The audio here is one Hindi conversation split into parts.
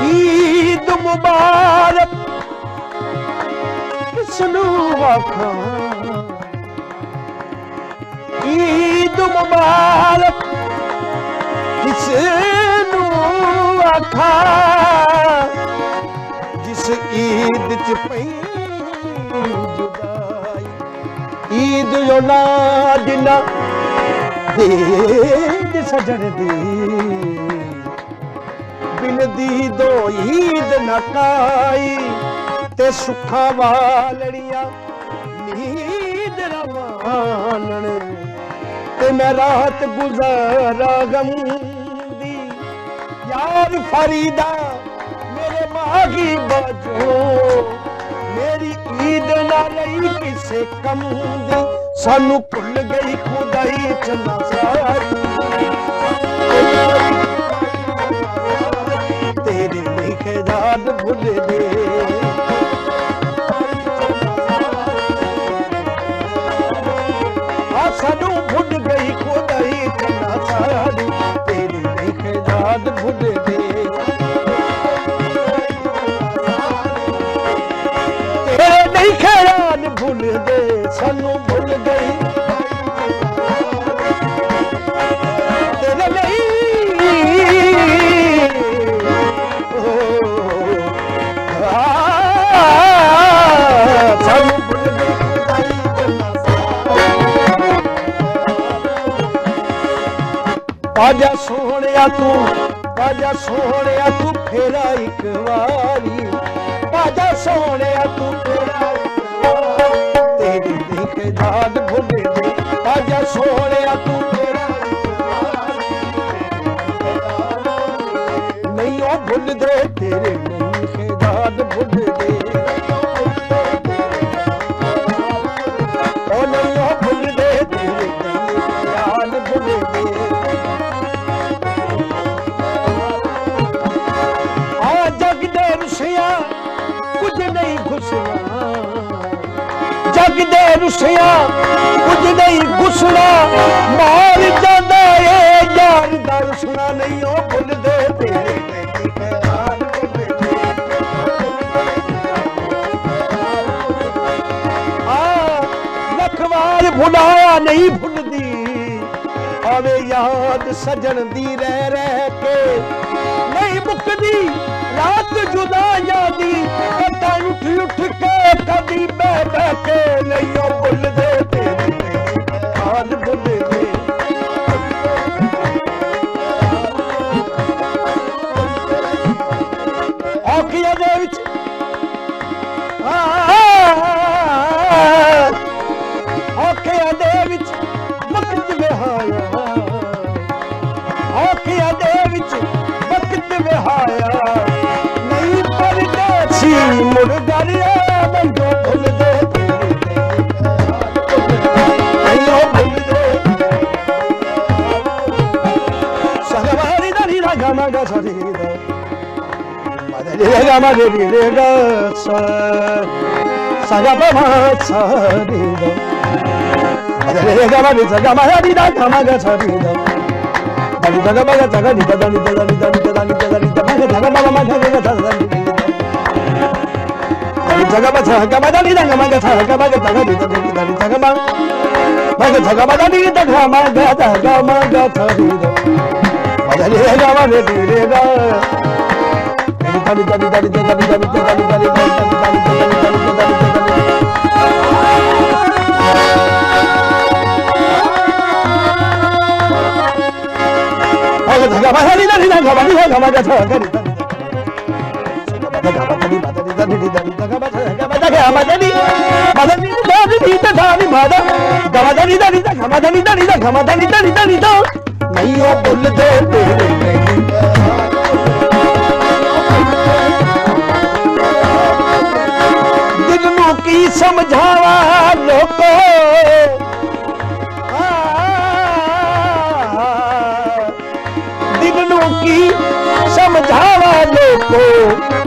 ईद मुबारक किसनू आखां, ईद मुबारक किसनू आखां, जिस ईद च पई जुदाई। ईद औलाद ना दे सजण दी, बिन दी दो ईद न काई, ते सुखा वालड़िया नींद रवानन, ते मैं रात गुजारा गम दी। यार फरीदा मेरे मागी बाजो, मेरी ईद ना रही किसे कम दी। सानू भुल गई खुदाई चन्ना सारी, तेरे लिखे याद भुल दे। सानू भुल गई खुदाई चन्ना सारी, तेरे लिखे याद भुल दे। तेरे लिखे याद भुल दे, सानू भुल गई तेरे नहीं। आजा सोहणिया तू, आजा सोहणिया तू फेरा एक वारी, आजा सोहणिया तू फेरा एक वारी, तेरी देखे याद भुल दे। आजा सोहणिया तू फेरा एक वारी, नहीं ओ भुल दे, तेरे देखे याद भुल दे। ओ नहीं ओ भुल दे, तेरे देखे याद भुल दे। कुछ नहीं घुसना, जग दे रुसिया कुछ नहीं घुसना, मार जादा ए यार दा रुसना। नहीं ओ भुल दे, तेरे याद भुल दे। लखवार भुलाया नहीं भुलदी, आवे याद सजन दी रह रह के नहीं मुकदी। रात जुदा यादी कदा उठ उठ के कदी बह बह के, नहीं ओ भुल दे, तेरे याद भुल दे। औखिया दे विच औखिया दे विच वक्त विहाया, औखिया दे विच वक्त विहाया, मुड़ गरिया बंदो भुल दे, नहीं भुल दे। सगवारी दरी रा गा गा सरी दा, मदरी गा मा रे रे गा सा, सगा प मा सरी दा, मदरी गा मा रे सा गा मा री दा गा मा गा सरी दा, दली दा गा मा गा गा नी दा नी दा नी दा नी दा नी दा नी दा मा गा गा मा मा गा गा दा दा नी दा। jaga ba jaga ba dani daga ma ga jaga ba ga daga ni daga ni jaga ma ga jaga ba dani daga ma ga jaga ma ga thari da ma dani ga ma ne dire ga dani dani dani dani dani dani dani dani jaga ba dani dani daga ma ni daga ma ga jaga ni नहीं हो भुलदे दिल नूं की समझावा लोको दिल नूं की समझावा लोको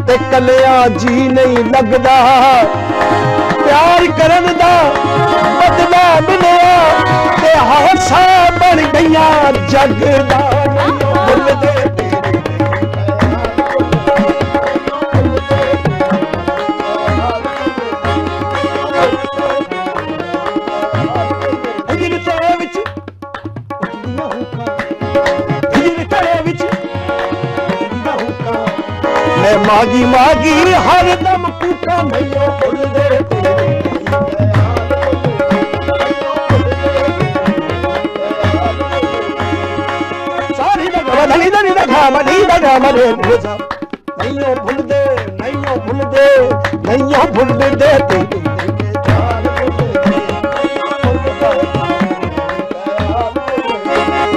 ते कलिया जी नहीं लगदा प्यार करन दा बदला मिलिया ते हासा बन गईया जग दा भुलदे मागी मागी हर दम कूटा मैयो भुलदे सारी दगा धनी धनी दगा मनी दगा मरे मैयो भुलदे मैयो भुलदे मैयो भुलदे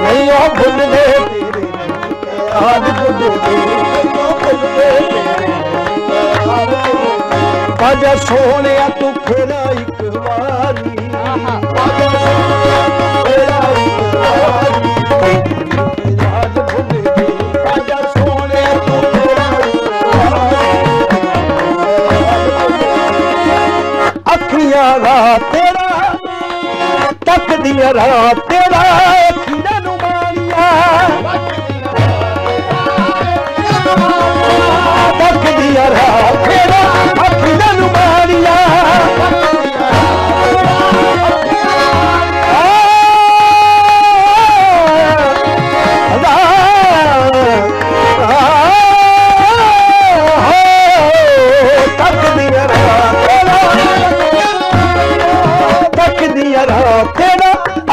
मैयो भुलदे आज भुलदे आजा सोने तू फेरा एक बारी आजा सोने तू अखियां रात तेरा तक दिया रात तेरा अखियां नू मारिया तक दिया रात तेरा अखियां नू मारिया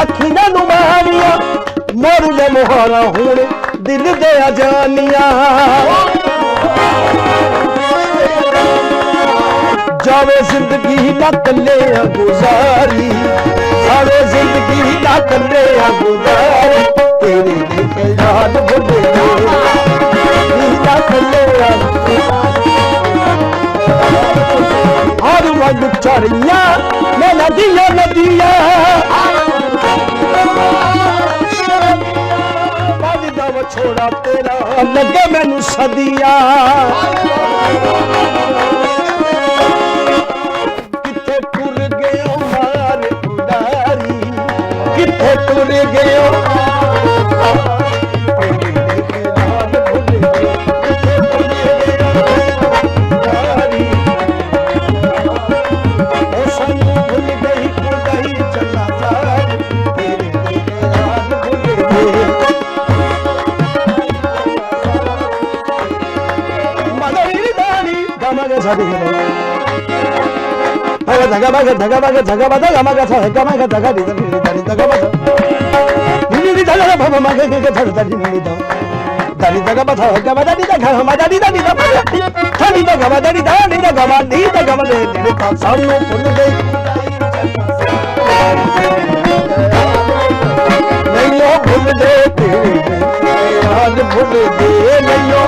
अखियां नू मारिया मोर दे मुहारा हुण दिल दे जानिया जावे जिंदगी ना कले गुजारी जावे जिंदगी ना कले गुजारी तेरे लिखे याद बुढ़े ना कले हर वक्त चढ़िया मैं नदिया नदिया छोड़ा तेरा लगे मैनू सदिया किथे टुर गए मार उडारी किथे टुर गए धगा बगा धगा बगा धगा बगा गमा गा था गमा गा धगा दी दी धगा बगा नी नी धगा भव मगे के धगा दी नी दा दानी धगा बगा गमा दा दी धगा हम दा दी दा दी दा थानी दा गमा दा दी दा नी दा गमा नी दा गमा दे नी का सामने फुल गई नहीं ओ भूल दे आज भूल दे नहीं ओ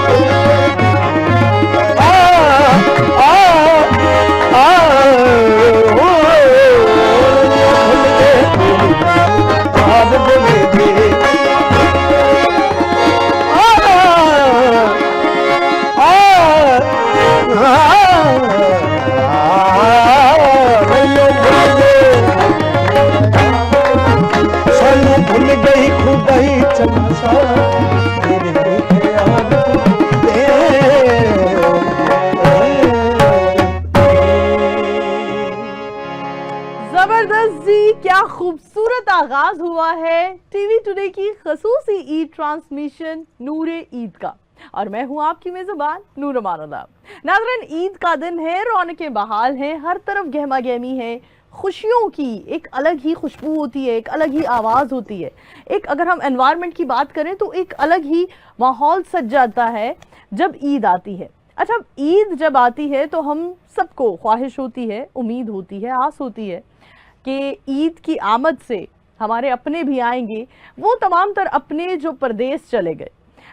भूल गई खुद ही चमसा खूबसूरत आगाज हुआ है टीवी टुडे की खसूसी ईद ट्रांसमिशन नूरे ईद का, और मैं हूं आपकी मेजबान नूर अमानुल्लाह। नाज़रीन, ईद का दिन है, रौनकें बहाल हैं, हर तरफ गहमा गहमी है, खुशियों की एक अलग ही खुशबू होती है, एक अलग ही आवाज़ होती है। एक अगर हम एनवायरनमेंट की बात करें तो एक अलग ही माहौल सज जाता है जब ईद आती है। अच्छा, ईद जब आती है तो हम सबको ख्वाहिश होती है, उम्मीद होती है, आस होती है कि ईद की आमद से हमारे अपने भी आएंगे, वो तमाम तर अपने जो परदेश चले गए।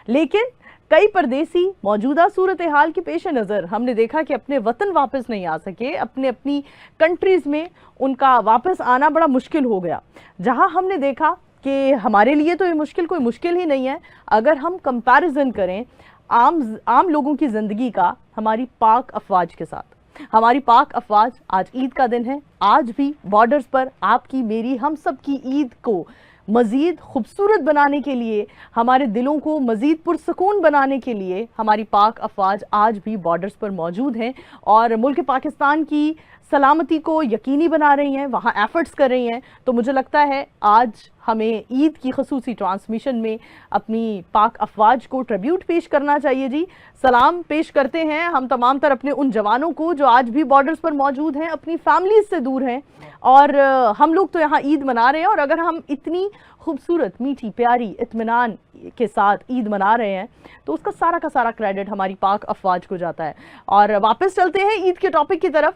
लेकिन कई परदेसी मौजूदा सूरत हाल के पेश नज़र हमने देखा कि अपने वतन वापस नहीं आ सके, अपनी कंट्रीज़ में उनका वापस आना बड़ा मुश्किल हो गया। जहां हमने देखा कि हमारे लिए तो ये मुश्किल कोई मुश्किल ही नहीं है, अगर हम कंपैरिजन करें आम लोगों की ज़िंदगी का हमारी पाक अफवाज के साथ। हमारी पाक अफवाज, आज ईद का दिन है, आज भी बॉर्डर्स पर आपकी मेरी हम सब की ईद को मज़ीद खूबसूरत बनाने के लिए, हमारे दिलों को मज़ीद पुरसकून बनाने के लिए हमारी पाक अफवाज आज भी बॉर्डर्स पर मौजूद हैं और मुल्क पाकिस्तान की सलामती को यकीनी बना रही हैं, वहाँ एफर्ट्स कर रही हैं। तो मुझे लगता है आज हमें ईद की खसूसी ट्रांसमिशन में अपनी पाक अफवाज को ट्रिब्यूट पेश करना चाहिए जी। सलाम पेश करते हैं हम तमाम तर अपने उन जवानों को जो आज भी बॉर्डर्स पर मौजूद हैं, अपनी फैमिलीज से दूर हैं, और हम लोग तो यहाँ ईद मना रहे हैं। और अगर हम इतनी खूबसूरत, मीठी, प्यारी, इत्मीनान के साथ ईद मना रहे हैं तो उसका सारा का सारा क्रेडिट हमारी पाक अफवाज को जाता है। और वापस चलते हैं ईद के टॉपिक की तरफ,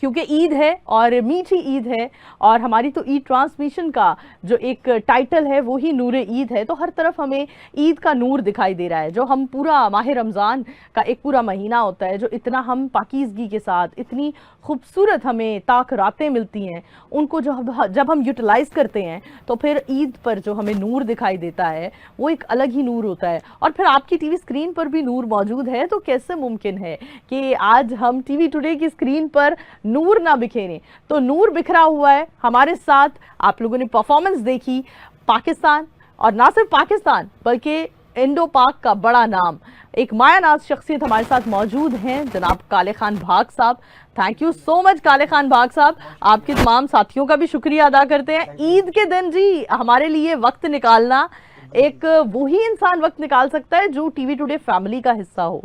क्योंकि ईद है और मीठी ईद है, और हमारी तो ईद ट्रांसमिशन का जो एक टाइटल है वो ही नूरे ईद है। तो हर तरफ हमें ईद का नूर दिखाई दे रहा है। जो हम पूरा माह रमज़ान का एक पूरा महीना होता है, जो इतना हम पाकीज़गी के साथ, इतनी खूबसूरत हमें ताक रातें मिलती हैं, उनको जब हम यूटिलाइज़ करते हैं तो फिर ईद पर जो हमें नूर दिखाई देता है वो एक अलग ही नूर होता है। और फिर आपकी टीवी स्क्रीन पर भी नूर मौजूद है, तो कैसे मुमकिन है कि आज हम टीवी टुडे की स्क्रीन पर नूर ना बिखेरें। तो नूर बिखरा हुआ है हमारे साथ। आप लोगों ने परफॉर्मेंस देखी, पाकिस्तान, और ना सिर्फ पाकिस्तान बल्कि इंडो पाक का बड़ा नाम, एक मायानाज शख्सियत हमारे साथ मौजूद हैं, जनाब काले खान भाग साहब। Thank you so much Kale Khan भाग साहब, आपके तमाम साथियों का भी शुक्रिया अदा करते हैं। ईद के दिन जी हमारे लिए वक्त निकालना, एक वही इंसान वक्त निकाल सकता है जो टीवी टुडे फैमिली का हिस्सा हो।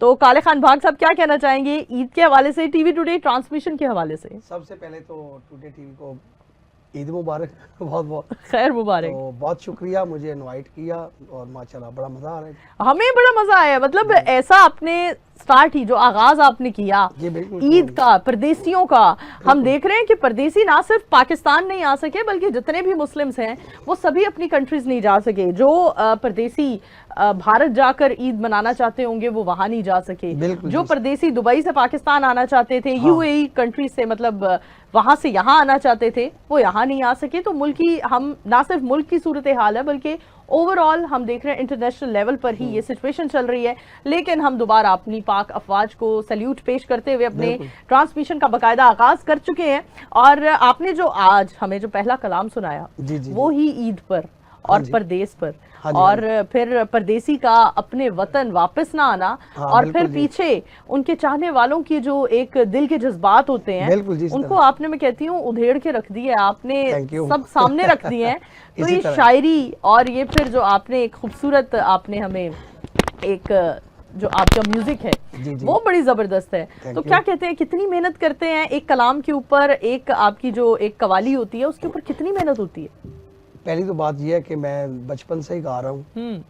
तो काले खान भाग साहब क्या कहना चाहेंगे ईद के हवाले से, टीवी टुडे ट्रांसमिशन के हवाले से? सबसे पहले तो टुडे टीवी को ईद मुबारक, बहुत बहुत खैर मुबारक। तो बहुत शुक्रिया मुझे इनवाइट किया, और माशाल्लाह बड़ा मजा आ रहा है। हमें बड़ा मजा आया, मतलब ऐसा आपने स्टार्ट ही जो आगाज आपने किया ईद का, परदेसियों का, हम देख रहे हैं कि परदेसी ना सिर्फ पाकिस्तान नहीं आ सके बल्कि जितने भी मुस्लिम्स हैं वो सभी अपनी कंट्रीज नहीं जा सके। जो परदेसी भारत जाकर ईद मनाना चाहते होंगे वो वहां नहीं जा सके। जो परदेसी दुबई से पाकिस्तान आना चाहते थे, यूएई कंट्री से, मतलब वहां से यहाँ आना चाहते थे, वो यहाँ नहीं आ सके। तो मुल्क की, हम ना सिर्फ मुल्क की सूरत हाल है बल्कि ओवरऑल हम देख रहे हैं इंटरनेशनल लेवल पर ही ये सिचुएशन चल रही है। लेकिन हम दोबारा अपनी पाक अफवाज को सैल्यूट पेश करते हुए अपने ट्रांसमिशन का बाकायदा आगाज कर चुके हैं। और आपने जो आज हमें जो पहला कलाम सुनाया वो ही ईद पर और परदेश पर, और फिर परदेसी का अपने वतन वापस ना आना, और फिर पीछे उनके चाहने वालों की जो एक दिल के जज्बात होते हैं उनको आपने, मैं कहती हूँ, उधेड़ के रख दिए आपने, सब सामने रख दिए हैं। तो ये शायरी और ये फिर जो आपने एक खूबसूरत, आपने हमें एक जो आपका म्यूजिक है वो बड़ी जबरदस्त है। तो क्या कहते हैं, कितनी मेहनत करते हैं एक कलाम के ऊपर, एक आपकी जो एक कवाली होती है उसके ऊपर कितनी मेहनत होती है? पहली तो बात यह है कि मैं बचपन से ही गा रहा हूँ,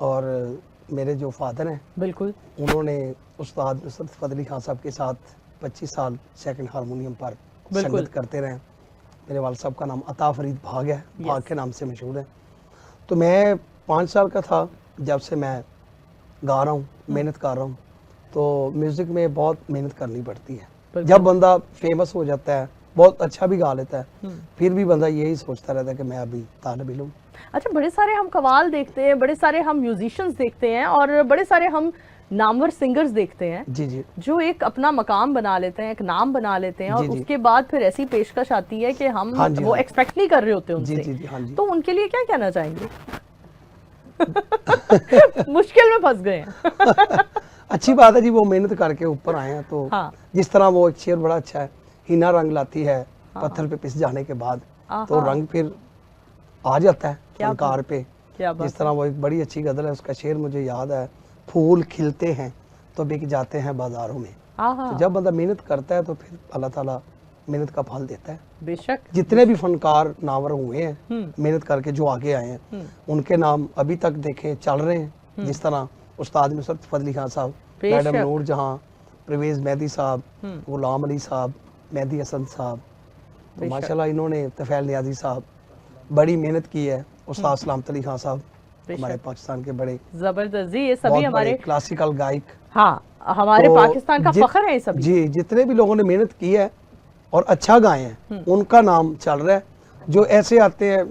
और मेरे जो फादर हैं, बिल्कुल, उन्होंने उस्ताद नुसरत फजली खान साहब के साथ 25 साल सेकंड हारमोनियम पर संगत करते रहे। मेरे वाल साहब का नाम अता फरीद भाग है, भाग के नाम से मशहूर है। तो मैं 5 साल का था जब से मैं गा रहा हूँ, मेहनत कर रहा हूँ। तो म्यूज़िक में बहुत मेहनत करनी पड़ती है। जब बंदा फेमस हो जाता है, बहुत अच्छा भी गा लेता है, फिर भी बंदा यही सोचता रहता है कि मैं अभी तालिब इल्म। अच्छा, बड़े सारे हम कवाल देखते हैं, बड़े सारे हम म्यूजिशियंस देखते हैं, और बड़े सारे हम नामवर सिंगर्स देखते हैं जी, जो एक अपना मकाम बना लेते हैं, एक नाम बना लेते हैं, और उसके बाद फिर ऐसी पेशकश आती है कि हम वो एक्सपेक्ट नहीं कर रहे होते उनसे। तो उनके लिए क्या कहना चाहेंगे? मुश्किल में फंस गए हैं। अच्छी बात है जी, वो मेहनत करके ऊपर आए हैं। तो जिस तरह वो एक शेर बड़ा अच्छा है, हीना रंग लाती है पत्थर पे पिस जाने के बाद, तो रंग फिर आ जाता है क्या फनकार पे। क्या बात जिस तरह वो एक बड़ी अच्छी गजल है, उसका शेर मुझे याद है, फूल खिलते हैं तो बिक जाते हैं बाजारों में। आहा, तो जब बंदा मेहनत करता है तो फिर अल्लाह ताला मेहनत का फल देता है। बेशक। जितने भी फनकार नावर हुए हैं मेहनत करके जो आगे आए हैं, उनके नाम अभी तक देखें चल रहे हैं। जिस तरह उस्ताद नुसरत फजली खान साहब, मैडम नूर जहां, परवेज मेहदी साहब, गुलाम अली साहब, मेहदी हसन साहब, तो माशाल्लाह इन्होंने, तफैल नियाजी साहब, बड़ी मेहनत की है। उस्ताद सलामत अली खान साहब हमारे पाकिस्तान के बड़े जबरदस्त जी, ये सभी हमारे क्लासिकल गायक, हाँ हमारे तो पाकिस्तान का फख्र है ये सभी। जी, जितने भी लोगों ने मेहनत की है और अच्छा गाए हैं उनका नाम चल रहा है। जो ऐसे आते हैं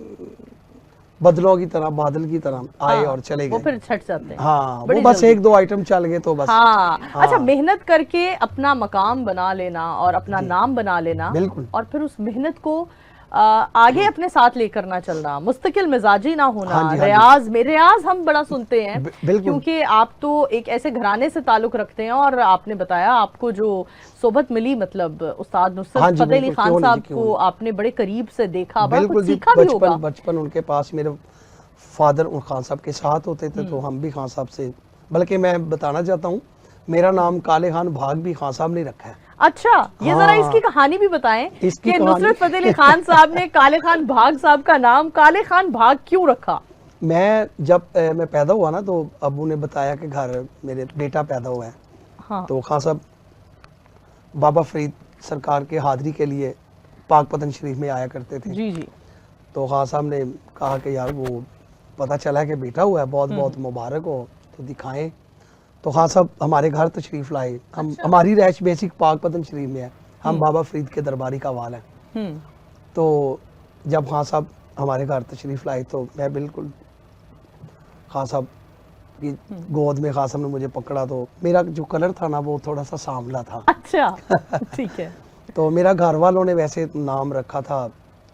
बदलों की तरह, बादल की तरह आए और चले वो गए, फिर छट जाते हैं। हाँ, वो बड़ी बस जल्दी। एक दो आइटम चल गए तो बस। हाँ। हाँ। अच्छा, मेहनत करके अपना मकाम बना लेना और अपना नाम बना लेना, बिल्कुल। और फिर उस मेहनत को आगे अपने साथ लेकर ना चलना, मुस्तकिल मिजाजी ना होना, हाँ जी, हाँ जी। रियाज में, रियाज हम बड़ा सुनते हैं बिल्कुल। क्योंकि आप तो एक ऐसे घराने से ताल्लुक रखते हैं, और आपने बताया आपको जो सोबत मिली, मतलब उस्ताद नुसरत हाँ जी, फतेह अली बिल्कुल, खान क्यों नहीं साहब जी, क्यों को नहीं। आपने बड़े करीब से देखा, बड़ा बिल्कुल कुछ जी, सीखा भी होगा। बचपन उनके पास मेरे फादर उन खान साहब के साथ होते थे, तो हम भी खान साहब से, बल्कि मैं बताना चाहता हूँ मेरा नाम काले खान भाग भी खान साहब ने रखा है। अच्छा, ये जरा हाँ। इसकी कहानी भी बताएं इसकी कि कहानी- नुसरत फतेह अली खान साहब ने काले खान भाग साहब का नाम काले खान भाग क्यों रखा? मैं जब मैं पैदा हुआ ना, तो अबू ने बताया कि घर मेरे बेटा पैदा हुआ है। हाँ। तो खान साहब बाबा फरीद सरकार के हाजिरी के लिए पाक पतन शरीफ में आया करते थे। जी जी। तो खान साहब ने कहा कि यार वो पता चला है कि बेटा हुआ है, बहुत बहुत मुबारक हो, तो दिखाएं। तो खान साहब हमारे घर तशरीफ लाए। हम हमारी रैश बेसिक पाक पतन शरीफ में है, हम बाबा फरीद के दरबारी का वाल हैं। तो जब खान साहब हमारे घर तशरीफ लाए तो मैं बिल्कुल खान साहब की गोद में, खान साहब ने मुझे पकड़ा, तो मेरा जो कलर था ना वो थोड़ा सा सांवला था। अच्छा, ठीक है। तो मेरा घर वालों ने वैसे नाम रखा था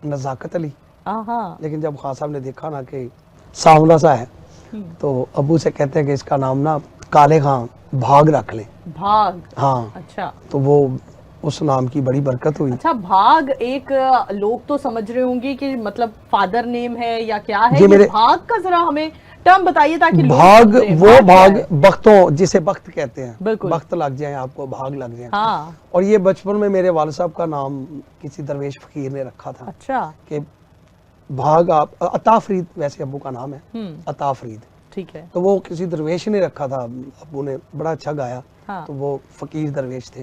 नज़ाकत अली, आहा, लेकिन जब खान साहब ने देखा ना कि सांवला सा है, तो अबू से कहते हैं कि इसका नाम ना काले खान भाग रख ले। भाग। हाँ, अच्छा तो वो उस नाम की बड़ी बरकत हुई। अच्छा, भाग एक लोग तो समझ रहे होंगे कि मतलब फादर नेम है या क्या है, जी, ये मेरे- भाग का जरा हमें टर्म बताइए ताकि लोग भाग, समझें। वो क्या भाग है? बख्तों, जिसे बख्त कहते हैं, बिल्कुल। बख्त लग जाए आपको, भाग लग जाए। हाँ। और ये बचपन में मेरे वालिद साहब का नाम किसी दरवेश फकीर ने रखा था अच्छा, कि भाग आप, अता फरीद वैसे अबू का नाम है, अता फरीद, ठीक है। तो वो किसी दरवेश ने रखा था। अबू ने बड़ा अच्छा गाया। हाँ। तो वो फकीर दरवेश थे,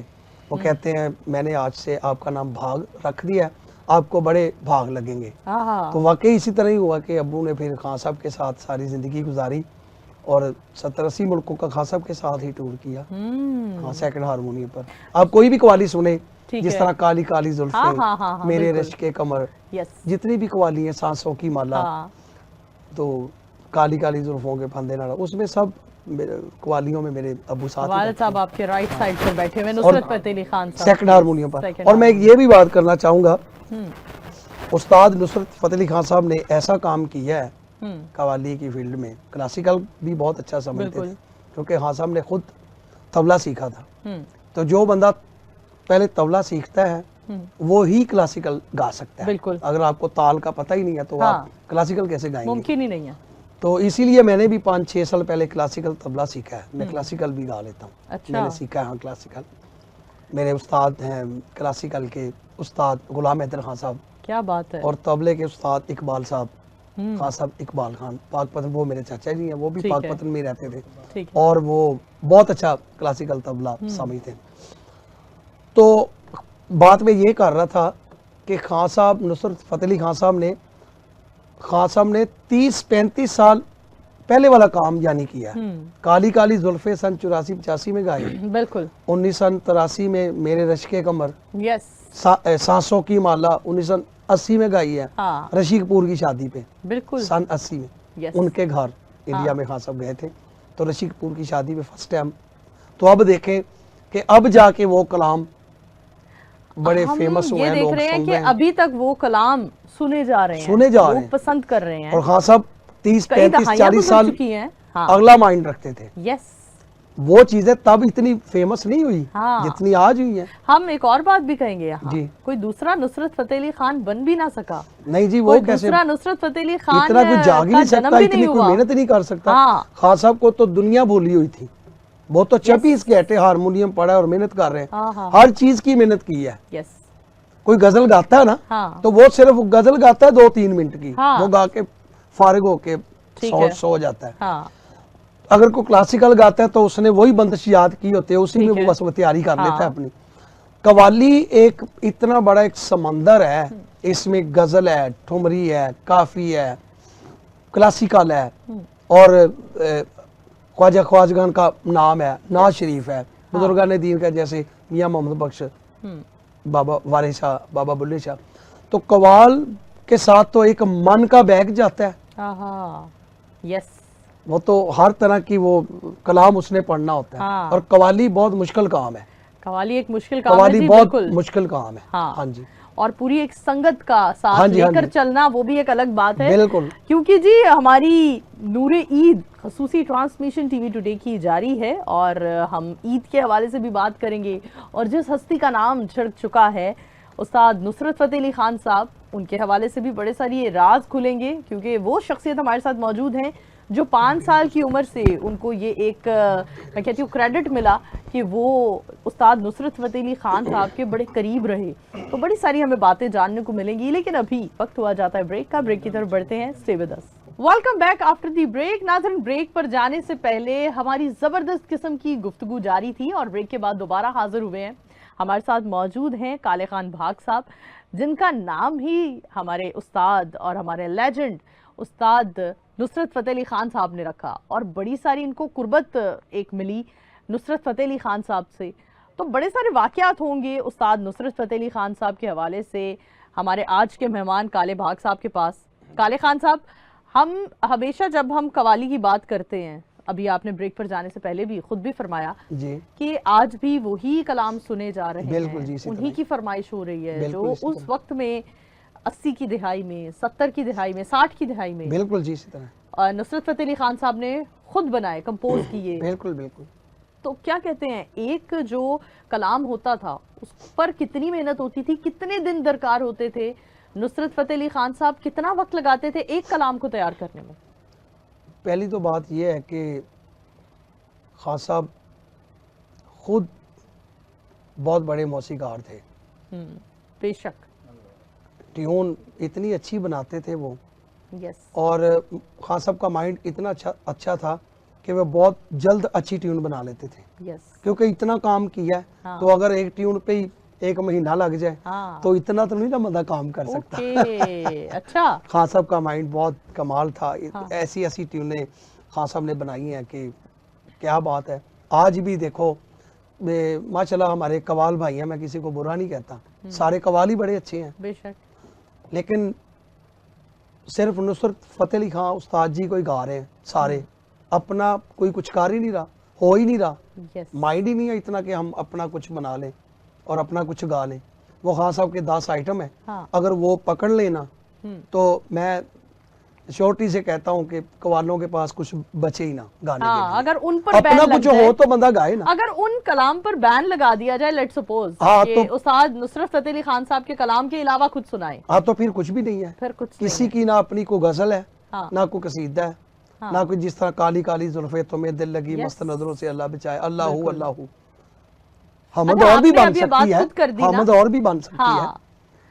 वो कहते हैं मैंने आज से आपका नाम भाग रख दिया, आपको बड़े भाग लगेंगे। आहा, तो वाकई इसी तरह ही हुआ कि अबू ने फिर खान साहब के साथ सारी ज़िंदगी गुजारी और 70-80 मुल्कों का खान साहब के साथ ही टूर किया। हाँ, सेकंड हारमोनियम पर आप कोई भी कवाली सुने, ठीक जिस है। तरह काली काली जुल्फें, हाँ, हाँ, हाँ, हाँ, मेरे बिल्कुल। रश्क के कमर, यस। जितनी भी कवाली हैं, सांसों की माला, हाँ, तो काली काली जुल्फों के फंदे नाड़ा, उसमें सब कवालियों में मेरे अबू साथ ही वालिद रहते साहब आपके राइट साइड पर बैठे हुए, नुसरत फतेह अली खान साहब सेकंड हारमोनियम पर। सेकंड और मैं ये भी बात करना चाहूँगा, उस्ताद नुसरत फतेह अली खान साहब ने ऐसा काम किया है कवाली की फील्ड में, क्लासिकल भी बहुत अच्छा समझते बिल्कुल। थे, क्योंकि खान साहब ने खुद तबला सीखा था। तो जो बंदा पहले तबला सीखता है वो ही क्लासिकल गा सकता है। बिल्कुल। अगर आपको ताल का पता ही नहीं है तो हाँ। आप क्लासिकल कैसे गाएंगे? मुमकिन ही नहीं है। तो इसीलिए मैंने भी 5-6 साल पहले क्लासिकल तबला सीखा है। मैं क्लासिकल भी गा लेता हूँ। अच्छा। मैंने सीखा है, हाँ, क्लासिकल। मेरे उस्ताद हैं क्लासिकल के उस्ताद गुलाम हैदर खान साहब, क्या बात है। और तबले के उस्ताद इकबाल साहब, खान साहब इकबाल खान, पाकपतन, वो मेरे चाचा जी हैं, वो भी ठीक है। पाकपतन में रहते थे, ठीक है। और वो बहुत अच्छा क्लासिकल तबला समझते हैं। तो बात में ये कर रहा था कि खान साहब नुसरत फतेह अली खान साहब ने 30-35 साल पहले वाला काम यानी किया है। काली काली जुल्फे सन 84-85 में गाई, बिल्कुल। 1983 में मेरे रश्के कमर, यस। सांसों की माला 1980 में गाई है, हाँ, रशीद कपूर की शादी पे बिल्कुल। सन 80 में। यस। उनके घर इंडिया में खान साहब गए थे, तो रशीद कपूर की शादी पे फर्स्ट टाइम। तो अब देखें कि अब जाके वो कलाम बड़े हम फेमस हुए ये हैं, देख लोग रहे हैं सुन कि रहे हैं, अभी तक वो कलाम सुने जा रहे हैं, सुने जा रहे लोग हैं। पसंद कर रहे हैं, और खान साहब कई 30-35-40 दहाइयां गुजर साल चुकी हैं। हाँ, अगला माइंड रखते थे। यस। वो चीजें तब इतनी फेमस नहीं हुई हाँ। जितनी आज हुई है। हम एक और बात भी कहेंगे यहाँ, जी। कोई दूसरा नुसरत फतेह अली खान बन भी ना सका। नहीं जी, वो कोई कैसे दूसरा नुसरत फतेह अली खान इतना कुछ जाग ही का नहीं जन्म सकता, भी इतनी नहीं कोई हुआ। मेहनत नहीं कर सकता। हाँ। खान साहब को तो दुनिया भूली हुई थी, वो तो चपीस के हटे हारमोनियम पड़ा है और मेहनत कर रहे हाँ, हैं, हाँ। हर चीज की मेहनत की है। यस। कोई गजल गाता है ना, हाँ। तो वो सिर्फ गजल गाता है 2-3 मिनट की, हाँ। वो गा के फारिग होके ठीक है। सो जाता है। हाँ। अगर कोई क्लासिकल गाता है तो उसने वही बंदिश याद की होती है, उसी ठीक में है। वो बस वो तैयारी कर लेता है हाँ। अपनी। कवाली एक इतना बड़ा एक समंदर है, इसमें गजल है, ठुमरी है, काफी है, क्लासिकल है, और ख्वाजा ख्वाजगान का नाम है, नाज शरीफ है, बुजुर्गान दीन का जैसे मियाँ मोहम्मद बख्श, बाबा वारिस शाह, बाबा बुल्ले शाह। तो कवाल के साथ तो एक मन का बैग जाता है। हाँ। यस। वो तो हर तरह की वो कलाम उसने पढ़ना होता है। हाँ। और कवाली बहुत मुश्किल काम है, कवाली एक मुश्किल काम है कवाली जी, बहुत बिल्कुल। मुश्किल काम है। हाँ। हाँ जी, और पूरी एक संगत का साथ हाँ जी, हाँ लेकर जी। चलना वो भी एक अलग बात है। बिल्कुल। क्योंकि जी हमारी नूरे ईद खसूसी ट्रांसमिशन टीवी टुडे की जारी है और हम ईद के हवाले से भी बात करेंगे। और जिस हस्ती का नाम छिड़ चुका है उस्ताद नुसरत फतेह अली खान साहब, उनके हवाले से भी बड़े सारी राज खुलेंगे, क्योंकि वो शख्सियत हमारे साथ मौजूद हैं जो 5 साल की उम्र से उनको ये एक मैं कहती हूँ क्रेडिट मिला कि वो उस्ताद नुसरत फतेह अली खान साहब के बड़े करीब रहे। तो बड़ी सारी हमें बातें जानने को मिलेंगी, लेकिन अभी वक्त हुआ जाता है ब्रेक का। ब्रेक की तरफ बढ़ते हैं, stay with us. Welcome back after the break. नाज़रीन, ब्रेक पर जाने से पहले हमारी जबरदस्त किस्म की गुफ्तगू जारी थी और ब्रेक के बाद दोबारा हाजिर हुए हैं। हमारे साथ मौजूद हैं काले खान भाग साहब, जिनका नाम ही हमारे उस्ताद और हमारे लेजेंड उस्ताद नुसरत फतेह अली खान साहब ने रखा, और बड़ी सारी इनको कुर्बत एक मिली नुसरत फतेह अली खान साहब से। तो बड़े सारे वाक़यात होंगे उस्ताद नुसरत फतेह अली खान साहब के हवाले से हमारे आज के मेहमान काले भाग साहब के पास। काले खान साहब, हम हमेशा जब हम कवाली की बात करते हैं, अभी आपने ब्रेक पर जाने से पहले भी खुद भी फरमाया जी कि आज भी वही कलाम सुने जा रहे बिल्कुल जी, हैं, इसी उन्हीं तरह। की फरमाइश हो रही है जो बिल्कुल इसी उस तरह। वक्त में 80 की दिहाई में, 70 की दिहाई में, 60 की दिहाई में बिल्कुल जी, इसी तरह। नुसरत फतेह अली खान साहब ने खुद बनाए, कंपोज किए। बिल्कुल बिल्कुल। तो क्या कहते हैं, एक जो कलाम होता था उस पर कितनी मेहनत होती थी, कितने दिन दरकार होते थे? नुसरत फतेह अली खान साहब कितना वक्त लगाते थे एक कलाम को तैयार करने में? पहली तो बात यह है कि खान साहब खुद बहुत बड़े मौसीकार थे। बेशक। ट्यून इतनी अच्छी बनाते थे वो, यस। और खान साहब का माइंड इतना अच्छा था कि वे बहुत जल्द अच्छी ट्यून बना लेते थे, यस। क्योंकि इतना काम किया है। हाँ। तो अगर एक ट्यून पे ही 1 महीना लग जाए हाँ। तो इतना तो नहीं ना बंदा काम कर सकता। ओके। अच्छा। खान साहब का माइंड बहुत कमाल था। हाँ। ऐसी ऐसी ट्यूनें खान साहब ने बनाई हैं कि क्या बात है। आज भी देखो माशाल्लाह हमारे कवाल भाई हैं, मैं किसी को बुरा नहीं कहता, सारे कवाल ही बड़े अच्छे हैं, बेशक। लेकिन सिर्फ नुसरत फतेह अली खान उस्ताद जी कोई गा रहे हैं सारे, अपना कोई कुछ कर ही नहीं रहा, हो ही नहीं रहा, यस। माइंड ही नहीं है इतना कि हम अपना कुछ बना लें और अपना कुछ गा लें। वो खान साहब के 10 आइटम है, हाँ। अगर वो पकड़ लेना तो मैं श्योरिटी से कहता हूँ कि कवालों के पास कुछ बचे ही ना गाने के हाँ, लिए। अगर उन पर अपना बैन लग कुछ जाए, हो तो बंदा गाए ना। अगर उन कलाम पर बैन लगा दिया जाए, लेट्स सपोज हाँ, कि तो- उस्ताद नुसरत फतेह अली खान साहब के कलाम के अलावा खुद सुनाए, हाँ, तो फिर कुछ भी नहीं है, फिर कुछ किसी नहीं की ना अपनी कोई गजल है, हाँ। ना कोई कसीदा है, हाँ। ना कोई जिस तरह काली काली जुल्फे तुम्हें दिल लगी Yes. मस्त नजरों से अल्लाह बचाए, अल्लाह बिल्कुल। अल्लाह हमद अच्छा, और भी आपने बन अब ये बात सकती है, खुद कर दी ना। हमद और भी बन सकती है। हाँ।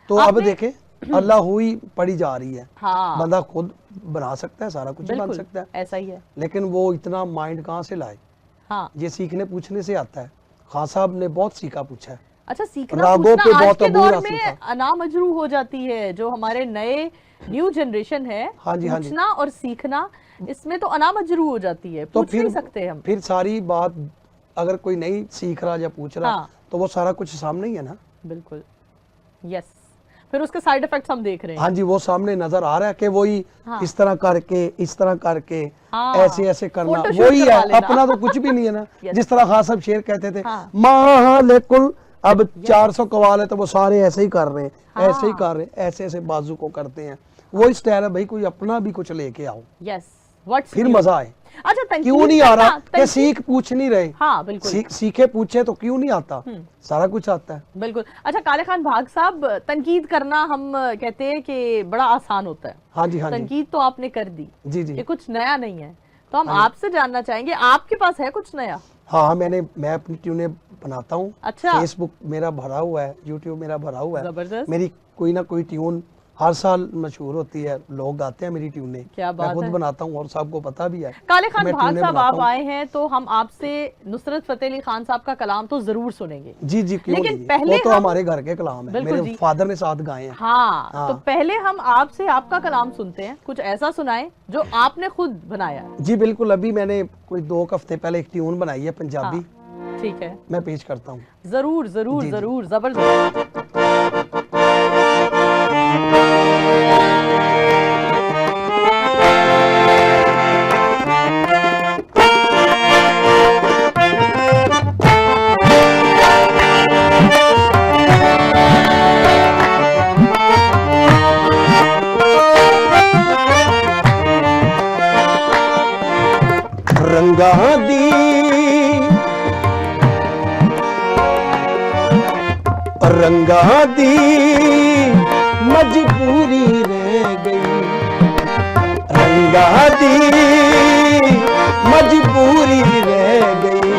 तो अब आपने- देखें अल्लाह ही पड़ी जा रही है, हाँ। बंदा खुद बना सकता है, सारा कुछ ही बन बिल्कुल, सकता है, ऐसा ही है। लेकिन वो इतना माइंड कहाँ से लाए? हाँ। ये सीखने पूछने से आता है। खान साहब ने बहुत सीखा पूछा है। अच्छा, सीखना रागों पूछना पे आज बहुत के अबूर दौर हासिल में था। अनामजरू हो जाती है। जो हमारे नए न्यू जनरेशन है, हाँ जी, हाँ जी। पूछना और सीखना, इसमें तो अनामजरू हो जाती है, तो पूछ नहीं सकते हम। फिर सारी बात अगर कोई नहीं सीख रहा या पूछ रहा, हाँ। तो वो सारा कुछ सामने ही है ना। बिल्कुल, यस। फिर उसके साइड इफेक्ट्स हम देख रहे हैं। हाँ जी, वो सामने नजर आ रहा है कि वही हाँ। इस तरह करके, इस तरह करके, हाँ। ऐसे ऐसे करना, फोटोशूट वही करवा है, लेना। अपना तो कुछ भी नहीं है ना। Yes. जिस तरह खान साहब शेर कहते थे, हाँ। मालेकुल, अब 400 कवाल है तो वो सारे ऐसे ही कर रहे हैं, हाँ। ऐसे ही कर रहे हैं, ऐसे ऐसे बाजू को करते हैं। वही स्टाइल है भाई, कोई अपना भी कुछ लेके आओ। यस, What's फिर new? मजा आए। अच्छा, तनकीद क्यों नहीं आ रहा करना, कि सीख पूछ नहीं रहे। हाँ बिल्कुल सीखे पूछे तो क्यों नहीं आता, सारा कुछ आता है। बिल्कुल। अच्छा काले खान भाग साहब, तनकीद करना हम कहते हैं कि बड़ा आसान होता है। हाँ जी, हाँ जी, तनकीद तो आपने कर दी, जी जी। ये कुछ नया नहीं है, तो हम हाँ जी। आपसे जानना चाहेंगे आपके पास है कुछ नया? हाँ, मैं अपनी ट्यूनें बनाता हूँ। अच्छा। फेसबुक मेरा भरा हुआ है, यूट्यूब मेरा भरा हुआ है। जबरदस्त। मेरी कोई ना कोई ट्यून हर साल मशहूर होती है, लोग गाते हैं मेरी ट्यूनें। क्या बात मैं खुद है। बनाता हूँ और सबको पता भी है। काले खान मैं भाग ट्यूनें साहब बनाता आप हूँ। आए हैं तो हम आपसे नुसरत फतेह अली खान साहब का कलाम तो जरूर सुनेंगे। जी जी, क्यों लेकिन नहीं, पहले वो तो हम- हमारे घर के कलाम है, बिल्कुल मेरे जी। फादर ने साथ गाए हैं। हाँ, हाँ। तो पहले हम आपसे आपका कलाम सुनते हैं, कुछ ऐसा सुनाए जो आपने खुद बनाया है। जी बिल्कुल, अभी मैंने कोई 2 हफ्ते पहले एक ट्यून बनाई है पंजाबी। हाँ, ठीक है, मैं पेश करता हूँ। जरूर जरूर जी, जी। जरूर, जबरदस्त। रंगा दी रंगा दी मजबूरी रह गई, रंगा दी मजबूरी रह गई,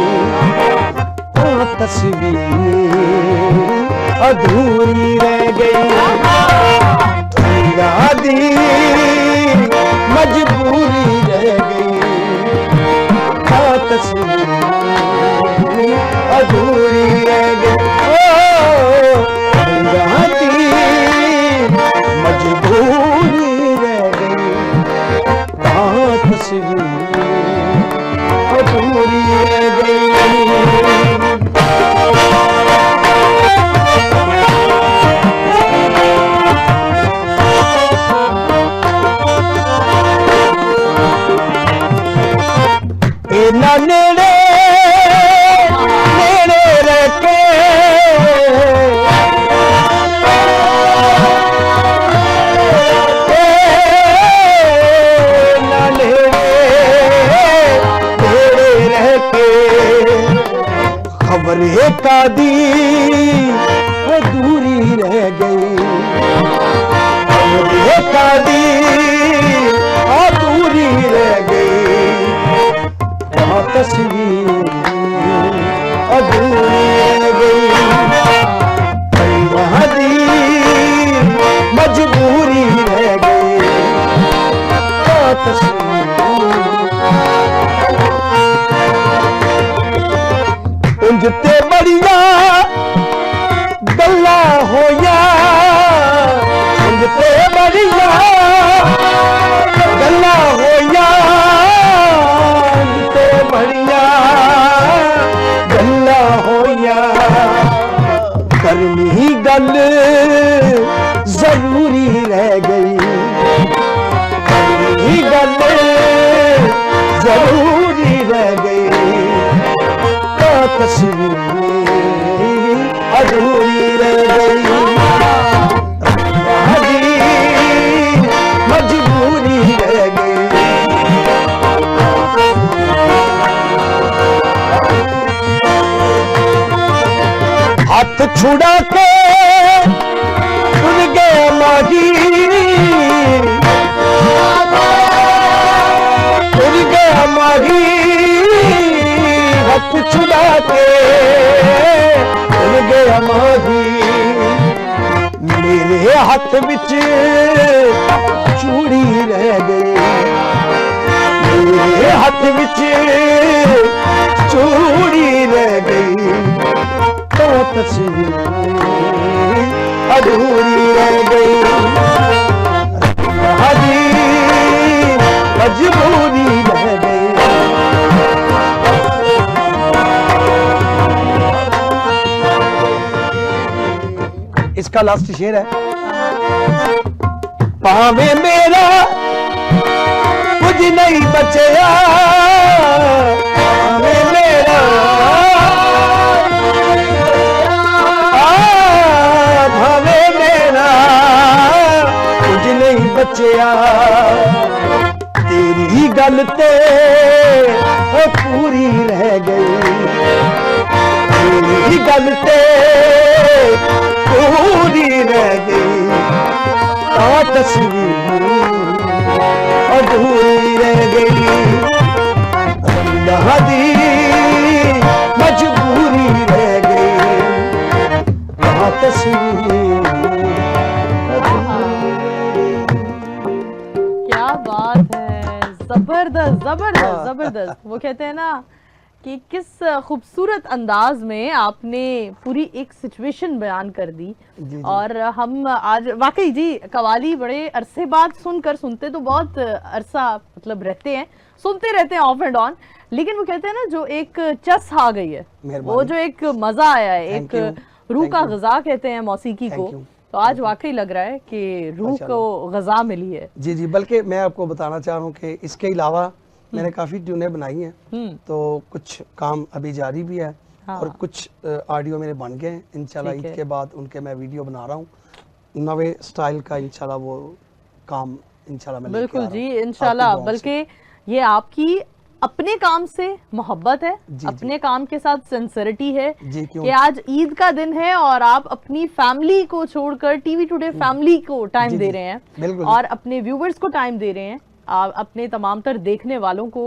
वो तस्वीर अधूरी रह गई, रंगा दी मजबूरी रह गई, वो तस्वीर अधूरी रह गई, रंगा दी मजबूरी रह गई, वो तस्वीर अधूरी रह गई। ना नेड़े नेड़े रह के ना नेड़े नेड़े रह के खबर का दी अधूरी रह गई, खबर का दी अधूरी रह गई, तस्वीर अधूरी रह गई, वहाँ दी मजबूरी रह गई, तस्वीर उंजते बड़िया गल्ला होया, उंजते बड़िया गल्ला होया, बढ़िया गल्ला होया, करनी गल जरूरी रह गई, करनी गल जरूरी रह गई, तो तस्वीर अधूरी रह गई, मजबूरी रह गई। हाथ छुड़ा के उड़ गए माही, उड़ गया माही, हाथ छुड़ा के उड़ गया माही, मेरे हाथ विच चूड़ी रह गई, मेरे हाथ विच चूड़ी रह गई, तो तस्वीर अधूरी रह गई, हाजी मजबूरी रह गई। इसका लास्ट शेर है, पावे मेरा कुछ नहीं बचया, पावे मेरा भावे मेरा कुछ नहीं बचया, तेरी गल मेरी गल ते पूरी रह गई आ तस्वीर अधूरी रह गई अल्लाह दी मजबूरी रह गई आ तस्वीर क्या बात है, जबरदस्त जबरदस्त जबरदस्त। वो कहते हैं ना कि किस खूबसूरत अंदाज में आपने पूरी एक सिचुएशन बयान कर दी। जी। और हम आज वाकई जी कवाली बड़े अरसे बाद सुनते तो बहुत अरसा मतलब रहते हैं, सुनते रहते हैं ऑफ एंड ऑन, लेकिन वो कहते हैं ना जो एक चस आ गई है, वो जो एक मजा आया है, एक रूह का ग़िज़ा कहते हैं मौसीकी को, तो आज वाकई लग रहा है कि रूह को ग़िज़ा मिली है। जी जी, बल्कि मैं आपको बताना चाह रहा हूँ कि इसके अलावा मैंने काफ़ी ट्यूनें बनाई हैं, तो कुछ काम अभी जारी भी है। हाँ। और कुछ ऑडियो मेरे बन गए हैं, इंशाल्लाह ईद के बाद उनके मैं वीडियो बना रहा हूँ नवे स्टाइल का, इंशाल्लाह वो काम इंशाल्लाह मैं बिल्कुल जी इंशाल्लाह। बल्कि ये आपकी अपने काम से मोहब्बत है, अपने काम के साथ सिंसिरिटी है कि आज ईद का दिन है और आप अपनी फैमिली को छोड़कर टीवी टुडे फैमिली को टाइम दे रहे हैं और अपने व्यूवर्स को टाइम दे रहे हैं, आप अपने तमाम तर देखने वालों को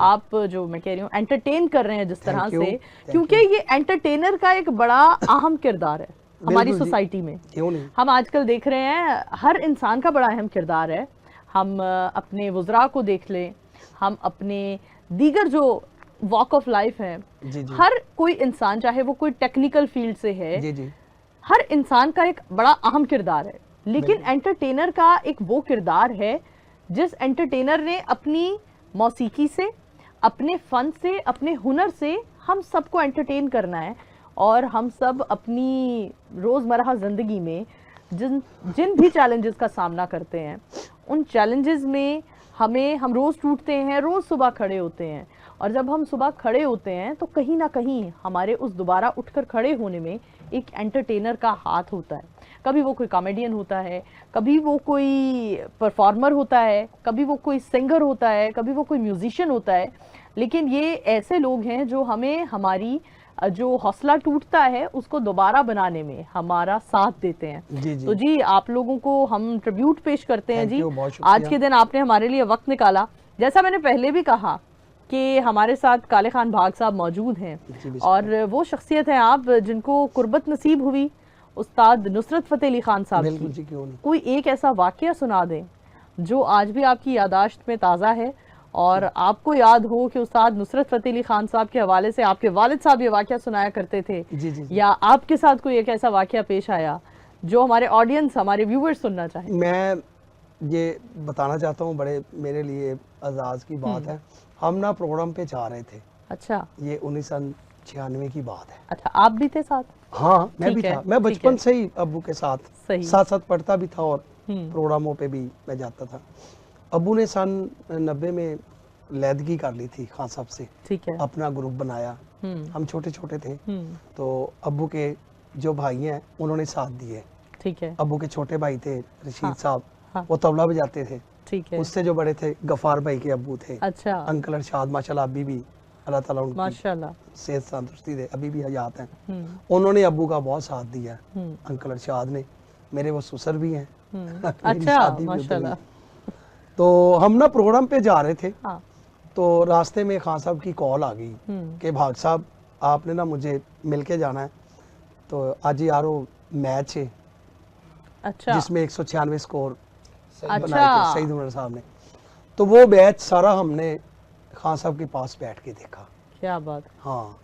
आप जो मैं कह रही हूँ एंटरटेन कर रहे हैं जिस तरह से, क्योंकि ये एंटरटेनर का एक बड़ा अहम किरदार है हमारी सोसाइटी में। हम आजकल देख रहे हैं हर इंसान का बड़ा अहम किरदार है। हम अपने वुज़रा को देख लें, हम अपने दीगर जो वॉक ऑफ लाइफ है, हर कोई इंसान चाहे वो कोई टेक्निकल फील्ड से है, हर इंसान का एक बड़ा अहम किरदार है। लेकिन एंटरटेनर का एक वो किरदार है जिस एंटरटेनर ने अपनी मौसीकी से, अपने फन से, अपने हुनर से हम सबको एंटरटेन करना है। और हम सब अपनी रोज़मर्रा ज़िंदगी में जिन भी चैलेंजेस का सामना करते हैं, उन चैलेंजेस में हम रोज़ टूटते हैं, रोज़ सुबह खड़े होते हैं, और जब हम सुबह खड़े होते हैं तो कहीं ना कहीं हमारे उस दोबारा उठकर खड़े होने में एक एंटरटेनर का हाथ होता है। कभी वो कोई कॉमेडियन होता है, कभी वो कोई परफॉर्मर होता है, कभी वो कोई सिंगर होता है, कभी वो कोई म्यूजिशियन होता है, लेकिन ये ऐसे लोग हैं जो हमें हमारी जो हौसला टूटता है उसको दोबारा बनाने में हमारा साथ देते हैं। तो जी आप लोगों को हम ट्रिब्यूट पेश करते हैं जी। आज के दिन आपने हमारे लिए वक्त निकाला। जैसा मैंने पहले भी कहा कि हमारे साथ काले खान भाग साहब मौजूद हैं और वो शख्सियत हैं आप जिनको कुर्बत नसीब हुई उस्ताद नुसरत फ़तेह अली खान साहब की। कोई एक ऐसा वाकया सुना दें जो आज भी आपकी यादाश्त में ताज़ा है और आपको याद हो कि उस्ताद नुसरत फ़तेह अली खान साहब के हवाले से आपके वालिद साहब ये वाकया सुनाया करते थे, या आपके साथ कोई एक ऐसा वाकया पेश आया जो हमारे ऑडियंस, हमारे व्यूअर्स सुनना चाहें। मैं ये बताना चाहता हूँ, बड़े मेरे लिए एजाज़ की बात है। हम ना प्रोग्राम पे जा रहे थे। अच्छा। ये 1996 की बात है। अच्छा, आप भी थे साथ? हाँ, मैं भी था। मैं बचपन से ही अब्बू के साथ साथ पढ़ता भी था और प्रोग्रामों पे भी मैं जाता था। अब्बू ने सन 90 में लैदगी कर ली थी खान साहब से, ठीक है, अपना ग्रुप बनाया। हम छोटे छोटे थे, तो अब्बू के जो भाई हैं उन्होंने साथ दिए, ठीक है। अब्बू के छोटे भाई थे रशीद साहब, वो तबला बजाते थे, ठीक है। उससे जो बड़े थे गफार भाई के अब्बू थे। अच्छा। अंकल अरशाद माशाल्लाह अभी भी अल्लाह ताला उनकी माशाल्लाह सेहत तंदुरुस्ती दे, अभी भी हयात हैं। उन्होंने अब्बू का बहुत साथ दिया। अंकल अरशाद ने, मेरे वो ससुर भी हैं। अच्छा, माशाल्लाह। तो हम ना प्रोग्राम पे जा रहे थे, तो रास्ते में खान साहब की कॉल आ गई कि भाग साहब आपने ना मुझे मिलके जाना है, तो आज यारो मैच है। अच्छा। जिसमें 196 स्कोर बनाए थे सईद उमर साहब ने, तो वो मैच सारा हमने खान साहब के पास बैठ के देखा। क्या बात। हाँ।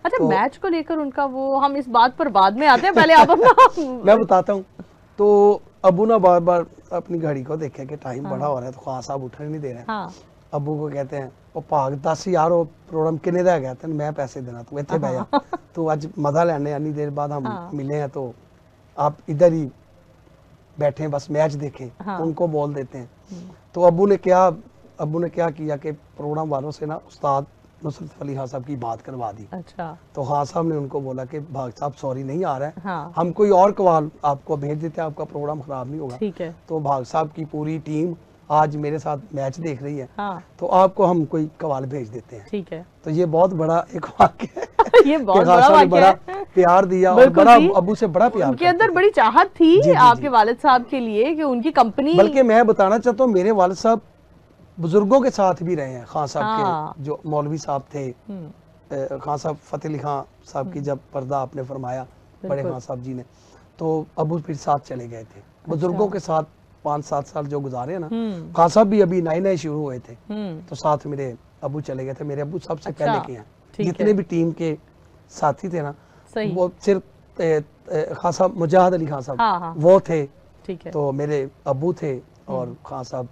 अच्छा, तो मैच को लेकर उनका वो, हम इस बात पर बाद में आते हैं, पहले आप अपना मैं बताता हूँ। तो अबू ना बार बार अपनी घड़ी को देखे कि टाइम बड़ा हो रहा है, तो खान साहब उठने नहीं दे रहे हैं। अबू को कहते हैं वो भाग दस यार वो प्रोग्राम किन्ने दा गया, तेन मैं पैसे देना, तू इत्थे बह जा, तू आज मजा लेने आनी देर बाद हम मिले हैं, तो आप इधर ही बैठे बस मैच देखें। उनको बोल देते हैं। तो अबू ने क्या किया कि प्रोग्राम वालों से ना उस्ताद नुसरत अली खान साहब की बात करवा दी। अच्छा। तो खान साहब ने उनको बोला कि भाग साहब सॉरी नहीं आ रहा है, हम कोई और कवाल आपको भेज देते हैं, आपका प्रोग्राम खराब नहीं होगा। ठीक है। तो भाग साहब की पूरी टीम आज मेरे साथ मैच देख रही है, हाँ, तो आपको हम कोई कवाल भेज देते हैं। ठीक है। तो ये बहुत बड़ा एक वाक्य है ये कि बहुत खान बड़ा साहब ने वाक्य बड़ा है। प्यार दिया और बिल्कुल बड़ा जी। अबू से बड़ा प्यार उनके करते अंदर थे। बड़ी चाहत थी जी, जी, आपके जी। वालिद साहब के लिए कि उनकी कंपनी। बल्कि मैं बताना चाहता हूँ मेरे वालिद साहब बुजुर्गों के साथ भी रहे हैं। खान साहब हाँ। के जो मौलवी साहब थे, हम्म, खान साहब फतेह अली खान साहब की जब पर्दा आपने फरमाया बड़े बिल्कुल। खान साहब जी ने, तो अबू फिर साथ चले गए थे बुजुर्गों के साथ 5-7 साल जो गुजारे हैं ना। हम्म, खान साहब भी अभी नए नए शुरू हुए थे, हम्म, तो साथ मेरे अबू चले गए थे। मेरे अबू सबसे अच्छा, पहले के हैं। ठीक जितने है। भी टीम के साथी थे ना, सही। वो सिर्फ खान साहब मुजाहिद अली खान साहब हाँ, हाँ, वो थे, ठीक है। तो मेरे अबू थे और खान साहब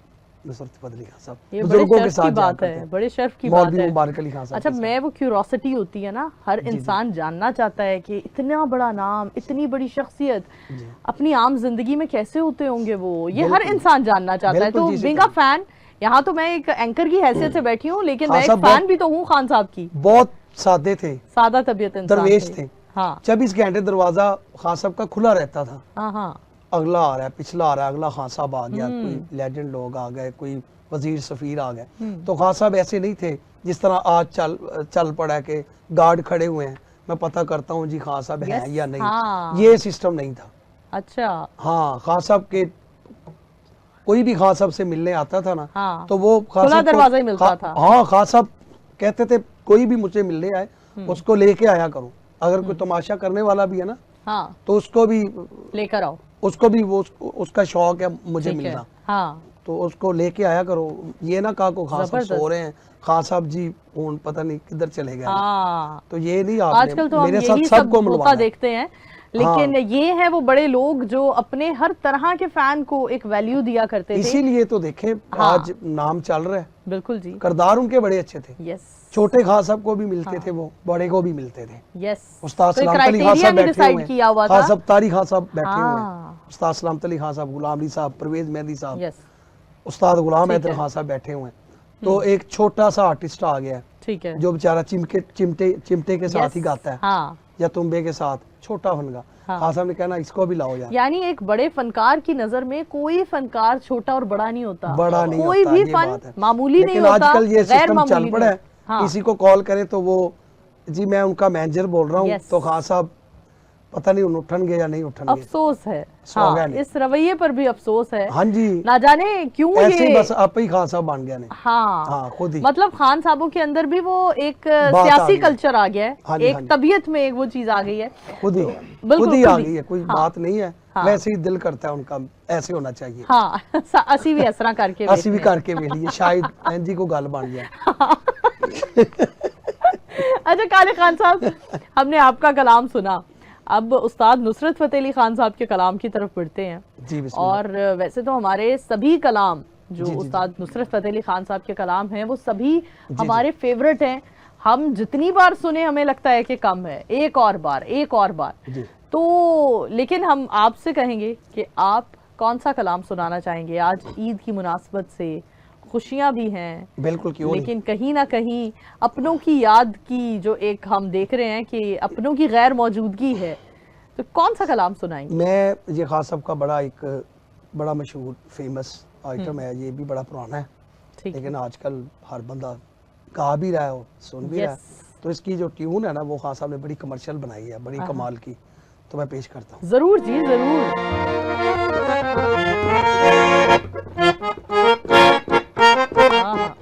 नुसरत फतेह अली खान साहब ये बड़े बुजुर्गों के शर्फ साथ की जाया बात करते है, हैं। बड़े शर्फ की बात मौलवी है। मुबारक अली खान साहब अच्छा, के साथ। मैं वो क्यूरोसिटी होती है ना, हर इंसान जानना चाहता है कि इतना बड़ा नाम, इतनी बड़ी शख्सियत जी। अपनी आम जिंदगी में कैसे होते होंगे वो, ये हर बिल्कुल। इंसान जानना चाहता है। बिल्कुल तो जी, बीइंग अ फैन, यहाँ तो मैं एक एंकर की हैसियत से बैठी हूँ, लेकिन खान मैं एक साहब फैन भी तो हूँ खान साहब की। बहुत सादे थे, सादा तबीयत इंसान दरवेश थे। हाँ, 24 घंटे दरवाजा खान साहब का खुला रहता था। हाँ, हाँ, अगला आ रहा है, पिछला आ रहा है, अगला खान साहब आ गया, कोई लेजेंड लोग आ गए, कोई वजीर सफीर आ गए। तो खान साहब ऐसे नहीं थे जिस तरह आज चल पड़ा है कि गार्ड खड़े हुए हैं, मैं पता करता हूँ जी खान साहब हैं Yes, या नहीं। हाँ। ये सिस्टम नहीं था। अच्छा, हाँ, खान साहब के कोई भी खान साहब से मिलने आता था ना, हाँ, तो वो खान खुला साहब को- दरवाजा ही मिलता था। हाँ, खान साहब कहते थे कोई भी मुझसे मिलने आए उसको लेके आया करो। अगर कोई तमाशा करने वाला भी है ना, हाँ, तो उसको भी लेकर आओ। वो उसका शौक है मुझे ठीक है, मिलना, हाँ, तो उसको लेके आया करो। ये ना कहा को खान साहब जबरदस्त। सो रहे हैं, खान साहब जी फोन पता नहीं किधर चले गए। हाँ। तो ये नहीं आपने आजकल तो हम मेरे यही साथ सब सबको होता मिलवाना है। देखते हैं, लेकिन ये है वो बड़े लोग जो अपने हर तरह के फैन को एक वैल्यू दिया करते थे। इसीलिए तो देखें हाँ। आज नाम चल रहा है। बिल्कुल जी, किरदार उनके बड़े अच्छे थे। यस, छोटे खान साहब को भी मिलते थे, वो बड़े को भी मिलते थे। यस। उस्ताद तो एक सलामत अली खान क्राइटेरिया साहब भी बैठे डिसाइड हुए किया हुआ हैं, खान था। साहब तारी खान साहब बैठे हुए हैं, हाँ, उस्ताद सलामत अली खान साहब, गुलाम अली साहब, परवेज मेहदी साहब, यस, उस्ताद गुलाम ठीक हैदर है। खान साहब बैठे हुए हैं। तो एक छोटा सा आर्टिस्ट आ गया ठीक है, जो बेचारा चिमटे के साथ Yes, ही गाता है, हाँ, या तुम्बे के साथ, छोटा फनगा। हाँ। खान साहब ने कहना इसको भी लाओ यार। यानी एक बड़े फनकार की नजर में कोई फनकार छोटा और बड़ा नहीं होता। बड़ा नहीं कोई होता, भी ये फन बात है। मामूली नहीं लेकिन होता, आजकल ये गैर सिस्टम मामूली चल पड़ा है, नहीं। हाँ, किसी को कॉल करे तो वो जी मैं उनका मैनेजर बोल रहा हूँ, Yes. तो खान साहब पता नहीं उठनगे या नहीं उठनगे। अफसोस है। सो हाँ, गया नहीं। इस रवैये पर भी अफसोस है। हाँ जी, ना जाने क्यों ऐसे ही ये। बस आप ही खान साहब बन गया ने। हाँ, हाँ, खुद ही। मतलब खान साहबों के अंदर भी वो एक बात आ सियासी गई। कल्चर आ गया है, हाँ जी, हाँ एक जी। तबीयत में एक वो चीज आ गई है। खुद ही बिल्कुल, खुद ही खुद आ ही। गई है, कोई हाँ। बात नहीं है। हाँ। वैसे ही दिल करता है उनका ऐसे होना चाहिए। हाँ, असी भी असरा करके ਅਸੀਂ भी बैठे हैं। करके वे लिए शायद एन जी को गल बन गया। अच्छा काले खान साहब, हमने आपका कलाम सुना, अब उस्ताद नुसरत फतेह अली खान साहब के कलाम की तरफ बढ़ते हैं। जी बिस्मिल्लाह। और वैसे तो हमारे सभी कलाम जो जी, जी, उस्ताद नुसरत फतेह अली खान साहब के कलाम हैं वो सभी हमारे फेवरेट हैं। हम जितनी बार सुने हमें लगता है कि कम है, एक और बार, एक और बार। जी। तो लेकिन हम आपसे कहेंगे कि आप कौन सा कलाम सुनाना चाहेंगे आज ईद की मुनासबत से? खुशियां भी हैं, बिल्कुल, क्यों नहीं। लेकिन कहीं ना कहीं अपनों की याद की जो एक हम देख रहे हैं कि अपनों की गैर मौजूदगी है, तो कौन सा कलाम सुनाएंगे? मैं ये खान साहब का बड़ा मशहूर फेमस आइटम है, ये भी बड़ा पुराना है, ठीक है, लेकिन आजकल हर बंदा गा भी रहा है और सुन भी रहा है। Yes. तो इसकी जो ट्यून है ना वो खान साहब ने बड़ी कमर्शियल बनाई है, बड़ी कमाल की, तो मैं पेश करता हूँ। जरूर जी जरूर। हाँ,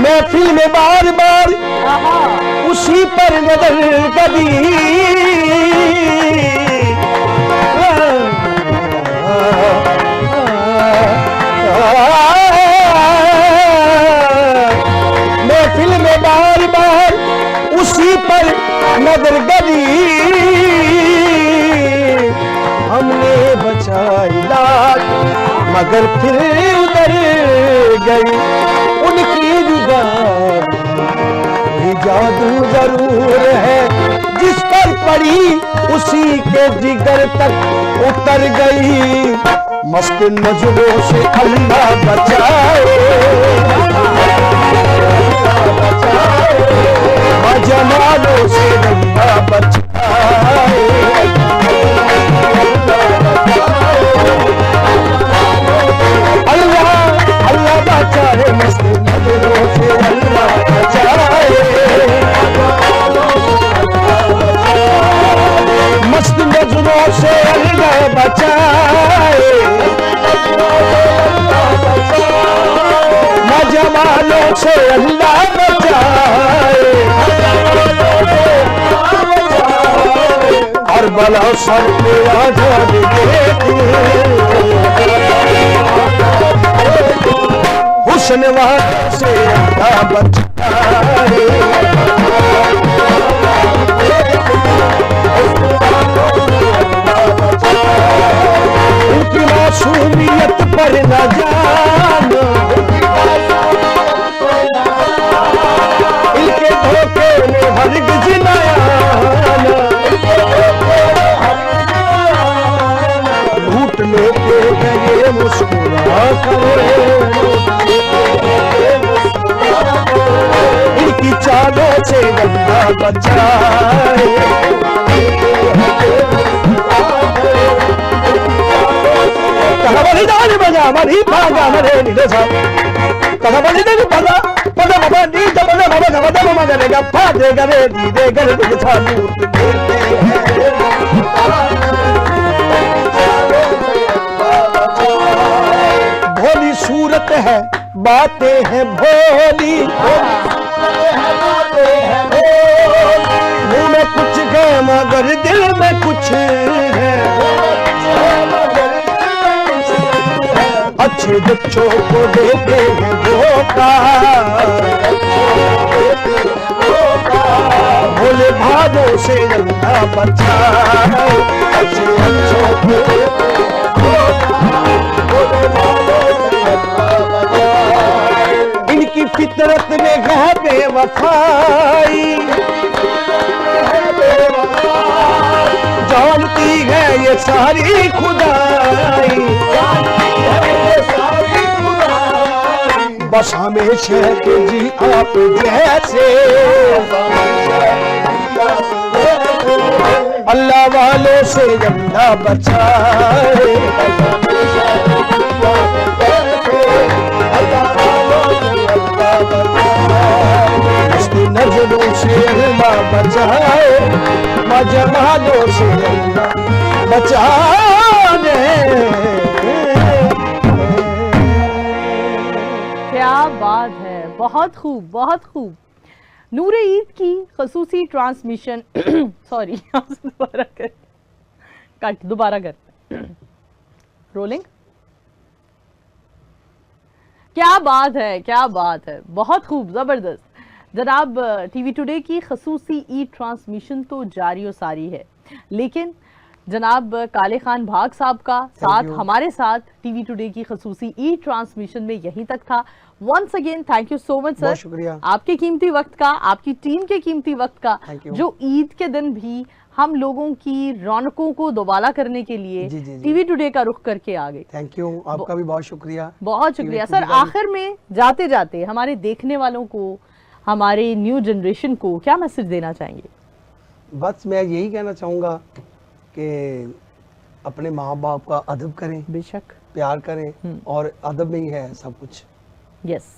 महफिल में बार बार हाँ, उसी पर नजर कभी महफिल में बार बार उसी पर नजर कभी हमने बचाई लाज मगर फिर उधर गई उनकी जुदा जादू जरूर है पड़ी उसी के जिगर तक उतर गई। मस्त नजरों से अल्लाह बचाए, जमानों से अल्लाह बचाए। अल्लाह अल्लाह बचाए, मस्त नजरों से अल्लाह बचाए। मस्त नजरों से अल्लाह बचाए, जमालों से अल्लाह बचाए। हर बला सर पे आजाद हुस्न वालों से अल्लाह बचाए। उनकी मासूमियत पर न जाना, इनके धोखे में हरगिज़ न आना। झूठ लेके गए मुस्कुरा कर, इनकी चालों से अल्लाह बचाए। बलिदान बजा मरी भागा मरे निरसा कथा बलिदान बजा पदा बाबा नी जबले बाबा जबदा बाबा करेगा फादे करे दी दे करे दी सालू भोली सूरत है बातें हैं भोली, मुंह में कुछ है मगर दिल में कुछ है। अच्छे बच्चों को देते हैं धोखा, भोले भादों से अल्लाह बचाए। अच्छे बच्चों को इनकी फितरत में है बेवफाई, जानती है ये सारी खुदाई। बस हमेशा के जी आप जैसे अल्लाह वालों से अल्लाह बचाए। इसकी नजरों से अल्लाह बचाए, मजमालों से अल्लाह बचाए। क्या बात है, बहुत खूब बहुत खूब। नूरे ईद की खसूसी ट्रांसमिशन सॉरी दोबारा कर रोलिंग। क्या बात है, क्या बात है, बहुत खूब, जबरदस्त। जनाब टीवी टुडे की खसूसी ईद ट्रांसमिशन तो जारी और सारी है, लेकिन जनाब काले खान भाग साहब का साथ हमारे साथ टीवी टुडे की खसूसी ई ट्रांसमिशन में यहीं तक था। Once again thank you so much sir, शुक्रिया आपके कीमती वक्त का, आपकी टीम के कीमती वक्त का, जो ईद के दिन भी हम लोगों की रौनकों को दोबारा करने के लिए टीवी टुडे का रुख करके आ गए। थैंक यू, आपका भी बहुत शुक्रिया। बहुत शुक्रिया सर। आखिर में जाते जाते हमारे देखने वालों को, हमारे न्यू जनरेशन को क्या मैसेज देना चाहेंगे? बस मैं यही कहना चाहूँगा कि अपने माँ बाप का अदब करें, बेशक प्यार करें, और अदब में ही है सब कुछ। यस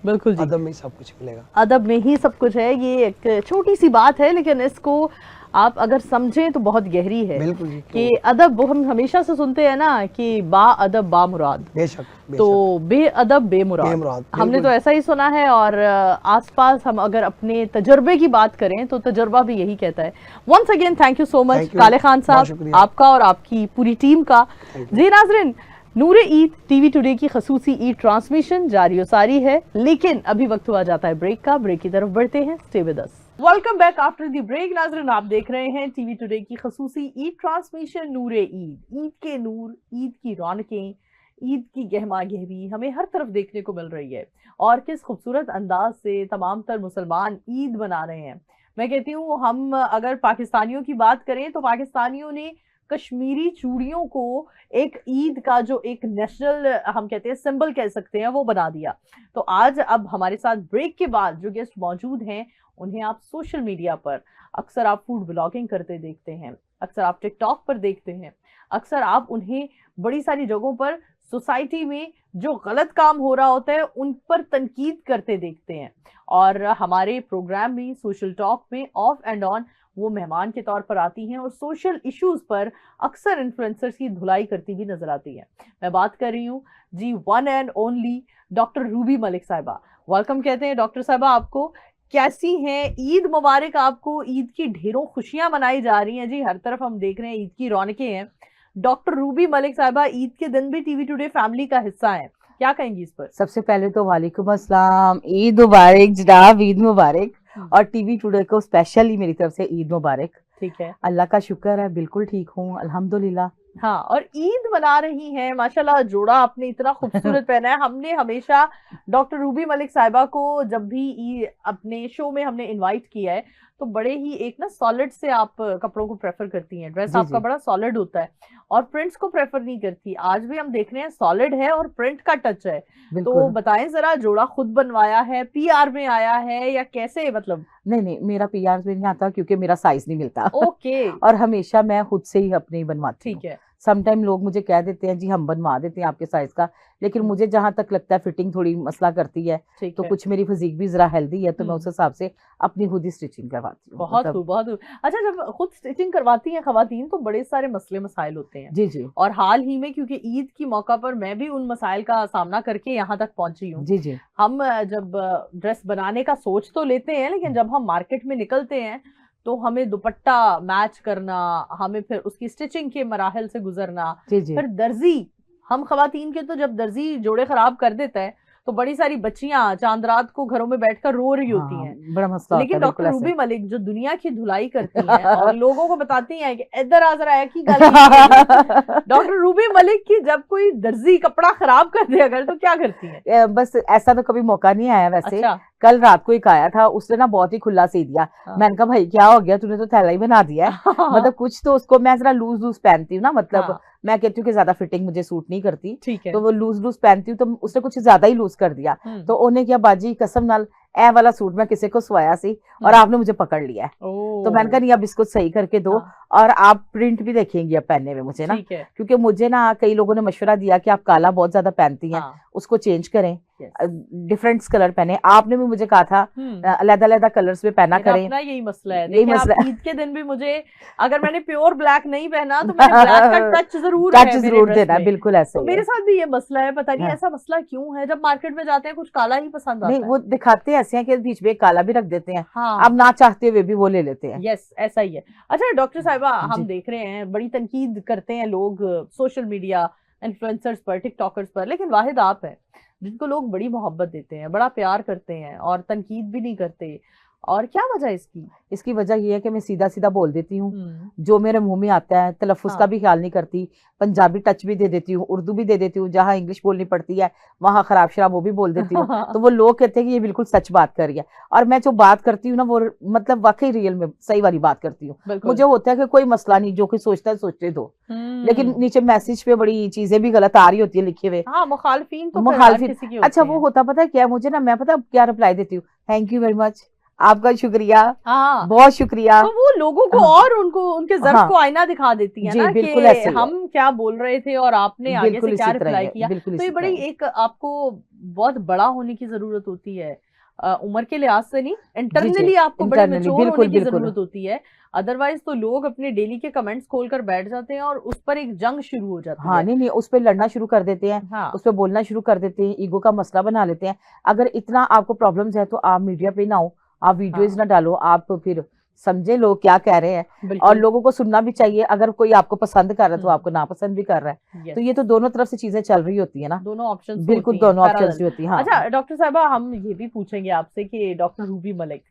बिल्कुल जी, अदब में ही सब कुछ मिलेगा, अदब में ही सब कुछ है। ये एक छोटी सी बात है, लेकिन इसको आप अगर समझें तो बहुत गहरी है। बिल्कुल जी। कि अदब, वो हम हमेशा से सुनते हैं ना कि बा अदब बा मुराद। बेशक, तो बेअदब बेमुराद, हमने तो ऐसा ही सुना है। और आसपास हम अगर अपने तजर्बे की बात करें तो तजर्बा भी यही कहता है। Once again thank you so much Kale Khan साहब, आपका और आपकी पूरी टीम का। जी नाज़रीन, नूरे ईद टीवी टुडे की खसूसी ईद ट्रांसमिशन जारी और सारी है, लेकिन अभी वक्त हुआ जाता है ब्रेक का। ब्रेक की तरफ बढ़ते हैं, stay with us. Welcome back after the break. नाज़रीन, आप देख रहे हैं टीवी टुडे की खसूसी ईद ट्रांसमिशन नूरे ईद। ईद के नूर, ईद की रौनकें, ईद की गहमा गहमी हमें हर तरफ देखने को मिल रही है, और किस खूबसूरत अंदाज से तमाम तर मुसलमान ईद मना रहे हैं। मैं कहती हूँ हम अगर पाकिस्तानियों की बात करें तो पाकिस्तानियों ने कश्मीरी चूड़ियों को एक ईद का जो एक नेशनल हम कहते हैं सिंबल कह सकते हैं वो बना दिया। तो आज अब हमारे साथ ब्रेक के बाद जो गेस्ट मौजूद हैं उन्हें आप सोशल मीडिया पर अक्सर आप फूड ब्लॉगिंग करते देखते हैं, अक्सर आप टिकटॉक पर देखते हैं, अक्सर आप उन्हें बड़ी सारी जगहों पर सोसाइटी में जो गलत काम हो रहा होता है उन पर तनकीद करते देखते हैं। और हमारे प्रोग्राम में सोशल टॉक में ऑफ एंड ऑन वो मेहमान के तौर पर आती हैं और सोशल इश्यूज पर अक्सर इन्फ्लुएंसर्स की धुलाई करती भी नजर आती है। मैं बात कर रही हूँ जी one and only doctor Ruby Malik साहिबा। वेलकम कहते हैं डॉक्टर साहिबा आपको। कैसी हैं? ईद मुबारक आपको। ईद की ढेरों खुशियां मनाई जा रही हैं जी, हर तरफ हम देख रहे हैं ईद की रौनकें हैं। डॉक्टर रूबी मलिक साहिबा ईद के दिन भी टीवी टुडे फैमिली का हिस्सा है, क्या कहेंगी इस पर? सबसे पहले तो वालेकुम अस्सलाम, ईद मुबारक जनाब, ईद मुबारक। और टीवी टुडे को स्पेशली मेरी तरफ से ईद मुबारक। ठीक है, अल्लाह का शुक्र है, बिल्कुल ठीक हूँ अल्हम्दुलिल्लाह। हाँ, और ईद मना रही हैं माशाल्लाह, जोड़ा आपने इतना खूबसूरत पहना है। हमने हमेशा डॉक्टर रूबी मलिक साहिबा को जब भी अपने शो में हमने इनवाइट किया है तो बड़े ही एक ना सॉलिड से आप कपड़ों को प्रेफर करती हैं, ड्रेस जी, आपका जी। बड़ा सॉलिड होता है और प्रिंट्स को प्रेफर नहीं करती। आज भी हम देख रहे हैं सॉलिड है और प्रिंट का टच है। तो बिल्कुल। बताएं जरा, जोड़ा खुद बनवाया है, पीआर में आया है या कैसे मतलब? नहीं, मेरा पीआर में नहीं आता क्योंकि मेरा साइज नहीं मिलता। ओके, और हमेशा मैं खुद से ही अपनी बनवाती हूँ। ठीक है, समटाइम लोग मुझे कह देते हैं जी हम बनवा देते हैं आपके साइज का, लेकिन मुझे जहां तक लगता है फिटिंग थोड़ी मसला करती है। ठीक तो है। कुछ मेरी फिजिक भी जरा हेल्दी है तो मैं हम्म। उस हिसाब से अपनी खुद ही स्टिचिंग करवाती हूँ। बहुत मतलब- खूब, बहुत खूब। अच्छा, जब खुद स्टिचिंग करवाती हैं खवातीन तो बड़े सारे मसले मसाइल होते हैं। जी जी और हाल ही में क्योंकि ईद की मौका पर मैं भी उन मसाइल का सामना करके यहाँ तक पहुंची हूँ। जी जी हम जब ड्रेस बनाने का सोच तो लेते हैं, लेकिन जब हम मार्केट में निकलते हैं तो हमें दुपट्टा मैच करना, हमें फिर उसकी स्टिचिंग के मराहल से गुजरना, जी जी फिर दर्जी, हम खवातीन के तो जब दर्जी जोड़े खराब कर देता है तो बड़ी सारी बच्चियां चांद रात को घरों में बैठकर रो रही होती हाँ, हैं। बड़ा मसला होता लेकिन है, डॉक्टर बिल्कुल रूबी ऐसे। मलिक जो दुनिया की धुलाई करती हैं और लोगों को बताती हैं कि इधर आ जरा की गल है। डॉक्टर रूबी मलिक की जब कोई दर्जी कपड़ा खराब कर दे अगर तो क्या करती हैं? बस ऐसा तो कभी मौका नहीं आया वैसे। अच्छा, कल रात को एक आया था, उसने ना बहुत ही खुला सी दिया। हाँ। मैंने कहा भाई क्या हो गया, तूने तो थैला ही बना दिया है। मतलब कुछ तो उसको मैं जरा लूज लूज पहनती हूँ ना, मतलब हाँ, मैं कहती हूँ कि ज्यादा फिटिंग मुझे सूट नहीं करती, ठीक है। तो वो लूज लूज पहनती हूँ, तो उसने कुछ ज्यादा ही लूज कर दिया। हम्म, तो उन्हें क्या बाजी कसम नाल ए वाला सूट मैं किसी को स्वाया सी और आपने मुझे पकड़ लिया है। तो मैंने कहा नहीं अब इसको सही करके दो। हाँ, और आप प्रिंट भी देखेंगी अब पहनने में मुझे ना, ठीक है। क्योंकि मुझे ना कई लोगों ने मशवरा दिया कि आप काला बहुत ज्यादा पहनती हैं, हाँ, उसको चेंज करें, yes, डिफरेंट कलर पहने। आपने भी मुझे कहा था अलग अलग कलर्स में पहना मेरा करें। अपना यही मसला है। यही देखिए, आप मसला है। ईद के दिन भी मुझे अगर मैंने प्योर ब्लैक नहीं पहना तो मैंने ब्लैक का टच जरूर है टच मेरे जरूर ड्रेस देना, में। बिल्कुल ऐसे तो ही मेरे है। साथ भी ये मसला है, पता नहीं हाँ। ऐसा मसला क्यों है। जब मार्केट में जाते हैं कुछ काला ही पसंद आता नहीं है। वो दिखाते हैं ऐसे हैं कि बीच में एक काला भी रख देते हैं, हाँ, अब ना चाहते हुए भी वो ले लेते हैं। यस, ऐसा ही है। अच्छा डॉक्टर साहिबा, हम जी। देख रहे हैं बड़ी तनकीद करते हैं लोग सोशल मीडिया इन्फ्लुएंसर्स पर, टिकटॉकर्स पर, लेकिन वाहिद आप हैं जिनको लोग बड़ी मोहब्बत देते हैं, बड़ा प्यार करते हैं और तनकीद भी नहीं करते। और क्या वजह है इसकी? इसकी वजह ये है कि मैं सीधा सीधा बोल देती हूँ, हम्म, जो मेरे मुंह में आता है, तलफ्फुज हाँ। का भी ख्याल नहीं करती, पंजाबी टच भी दे देती हूँ, उर्दू भी दे देती हूँ, जहाँ इंग्लिश बोलनी पड़ती है वहाँ खराब शराब वो भी बोल देती हूँ। तो वो लोग कहते हैं कि ये बिल्कुल सच बात कर रही है। और मैं जो बात करती हूँ ना वो मतलब वाकई रियल में सही वाली बात करती हूँ। बिल्कुल। मुझे होता है कि कोई मसला नहीं, जो कोई सोचता है सोचने दो, लेकिन हम्म, नीचे मैसेज पे बड़ी चीजें भी गलत आ रही होती है लिखे हुए। हाँ, मुखालफीन तो फिर हर मुखालफिन किसी के अच्छा होते वो हैं। होता पता है क्या है मुझे ना, मैं पता है क्या रिप्लाई देती हूँ, थैंक यू वेरी मच, आपका शुक्रिया, हाँ, बहुत शुक्रिया। तो वो लोगों को हाँ। और उनको उनके ज़र्फ हाँ। को आईना दिखा देती है जी, ना बिल्कुल कि ऐसे ही है। हम क्या बोल रहे थे और आपने आगे बिल्कुल से क्या इसी तरह रिप्लाई है, किया। बिल्कुल तो ये इसी बड़ी तरह है। एक आपको बहुत बड़ा होने की जरूरत होती है, उम्र के लिहाज से नहीं, इंटरनली आपको बड़े internally, मेच्योर होने बिल्कुल, की बिल्कुल। जरूरत होती है। अदरवाइज तो लोग अपने डेली के कमेंट्स खोलकर बैठ जाते हैं और उस पर एक जंग शुरू हो जाती हाँ है। नहीं उस पर लड़ना शुरू कर देते हैं, हाँ, उस पर बोलना शुरू कर देते हैं, ईगो का मसला बना लेते हैं। अगर इतना आपको प्रॉब्लम्स है तो आप मीडिया पे ना हो, आप वीडियोज हाँ। ना डालो, आप फिर समझे लोग क्या कह रहे हैं। और बिल्कुल। लोगों को सुनना भी चाहिए, अगर कोई आपको पसंद कर रहा है तो हम्म। आपको नापसंद भी कर रहा है। Yes, तो ये तो दोनों तरफ से चीजें चल रही होती है ना, दोनों ऑप्शंस बिल्कुल होती हैं, दोनों ऑप्शंस पैरेलल। भी होती है। हाँ अच्छा डॉक्टर साहिबा, हम ये भी पूछेंगे आपसे कि डॉक्टर रूबी मलिक,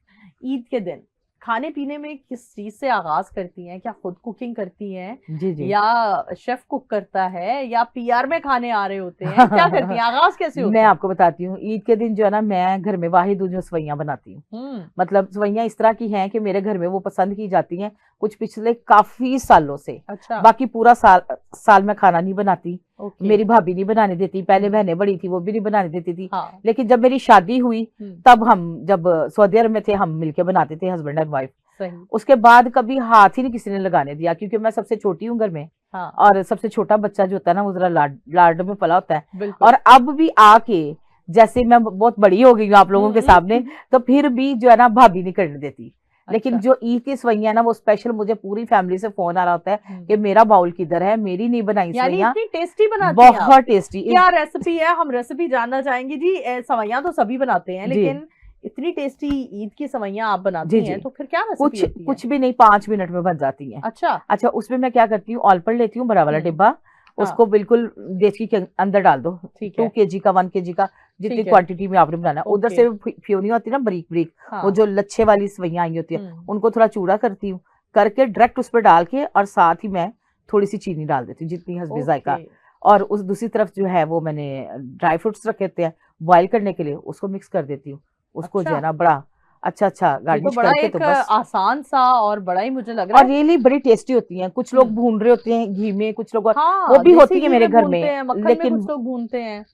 ईद के दिन खाने पीने में किस चीज से आगाज करती हैं? क्या खुद कुकिंग करती हैं जी जी या शेफ कुक करता है या पीआर में खाने आ रहे होते हैं? क्या करती हैं? आगाज कैसे होता मैं है? आपको बताती हूँ, ईद के दिन जो है ना, मैं घर में वाहिद हूँ जो सवैयां बनाती हूँ। मतलब सवैयां इस तरह की हैं कि मेरे घर में वो पसंद की जाती हैं, कुछ पिछले काफी सालों से। अच्छा। बाकी पूरा साल मैं खाना नहीं बनाती, ओके। मेरी भाभी नहीं बनाने देती, पहले बहनें बड़ी थी वो भी नहीं बनाने देती थी। हाँ। लेकिन जब मेरी शादी हुई, तब हम जब सऊदी अरब में थे, हम मिलके बनाते थे, हस्बैंड एंड वाइफ। सही। उसके बाद कभी हाथ ही नहीं किसी ने लगाने दिया, क्योंकि मैं सबसे छोटी हूँ घर में। हाँ। और सबसे छोटा बच्चा जो होता है ना, वो जरा लाड में पला होता है। बिल्कुल। और अब भी आके, जैसे मैं बहुत बड़ी हो गई हूँ आप लोगों के सामने, तो फिर भी जो है ना भाभी नहीं करने देती। लेकिन अच्छा। जो ईद की सवैयां है ना, वो स्पेशल मुझे पूरी फैमिली से फोन आ रहा होता है कि मेरा बाउल किधर है, मेरी नहीं बनाई यानी सवैयां। इतनी टेस्टी बनाती हैं आप? बहुत टेस्टी। क्या रेसिपी है? हम रेसिपी जानना चाहेंगे जी। सवैयां तो सभी बनाते हैं, जी। लेकिन इतनी टेस्टी ईद की सवैयां आप जी बनाती जी हैं, तो फिर क्या रेसिपी कुछ होती है? कुछ भी नहीं, 5 मिनट में बन जाती हैं। अच्छा। अच्छा, उसमें मैं क्या करती हूँ, ऑल पर लेती हूँ, बड़ा वाला हम्म। डिब्बा, उसको बिल्कुल देसी के अंदर डाल दो। ठीक 2 है। kg का, 1 kg का, जितनी ठीक है। क्वांटिटी में आपने बनाना है। उधर ओके। से फ्योनी होती है ना, बरीक बरीक, हाँ। वो जो लच्छे वाली सवैयां आई होती है, हम्म। उनको थोड़ा चूड़ा करती हूँ, करके डायरेक्ट उस पर डाल के, और साथ ही मैं थोड़ी सी चीनी डाल देती हूँ, जितनी हस्बे जायका। ओके। और उस दूसरी तरफ जो है वो मैंने ड्राई फ्रूट्स रखे होते हैं बॉईल करने के लिए, उसको मिक्स कर देती हूँ। उसको जो अच्छा। है ना बड़ा अच्छा ये तो गार्निश बड़ा करके, एक तो बस। आसान सा और बड़ा ही मुझे लग रहा और है। रियली बड़ी टेस्टी होती हैं। कुछ लोग हम्म। भून रहे होते हैं घी में, कुछ लोग वो हाँ, भी देसी होती है घी मेरे में घर भूनते में, हैं, मक्खन में लेकिन कुछ लोग भूनते हैं।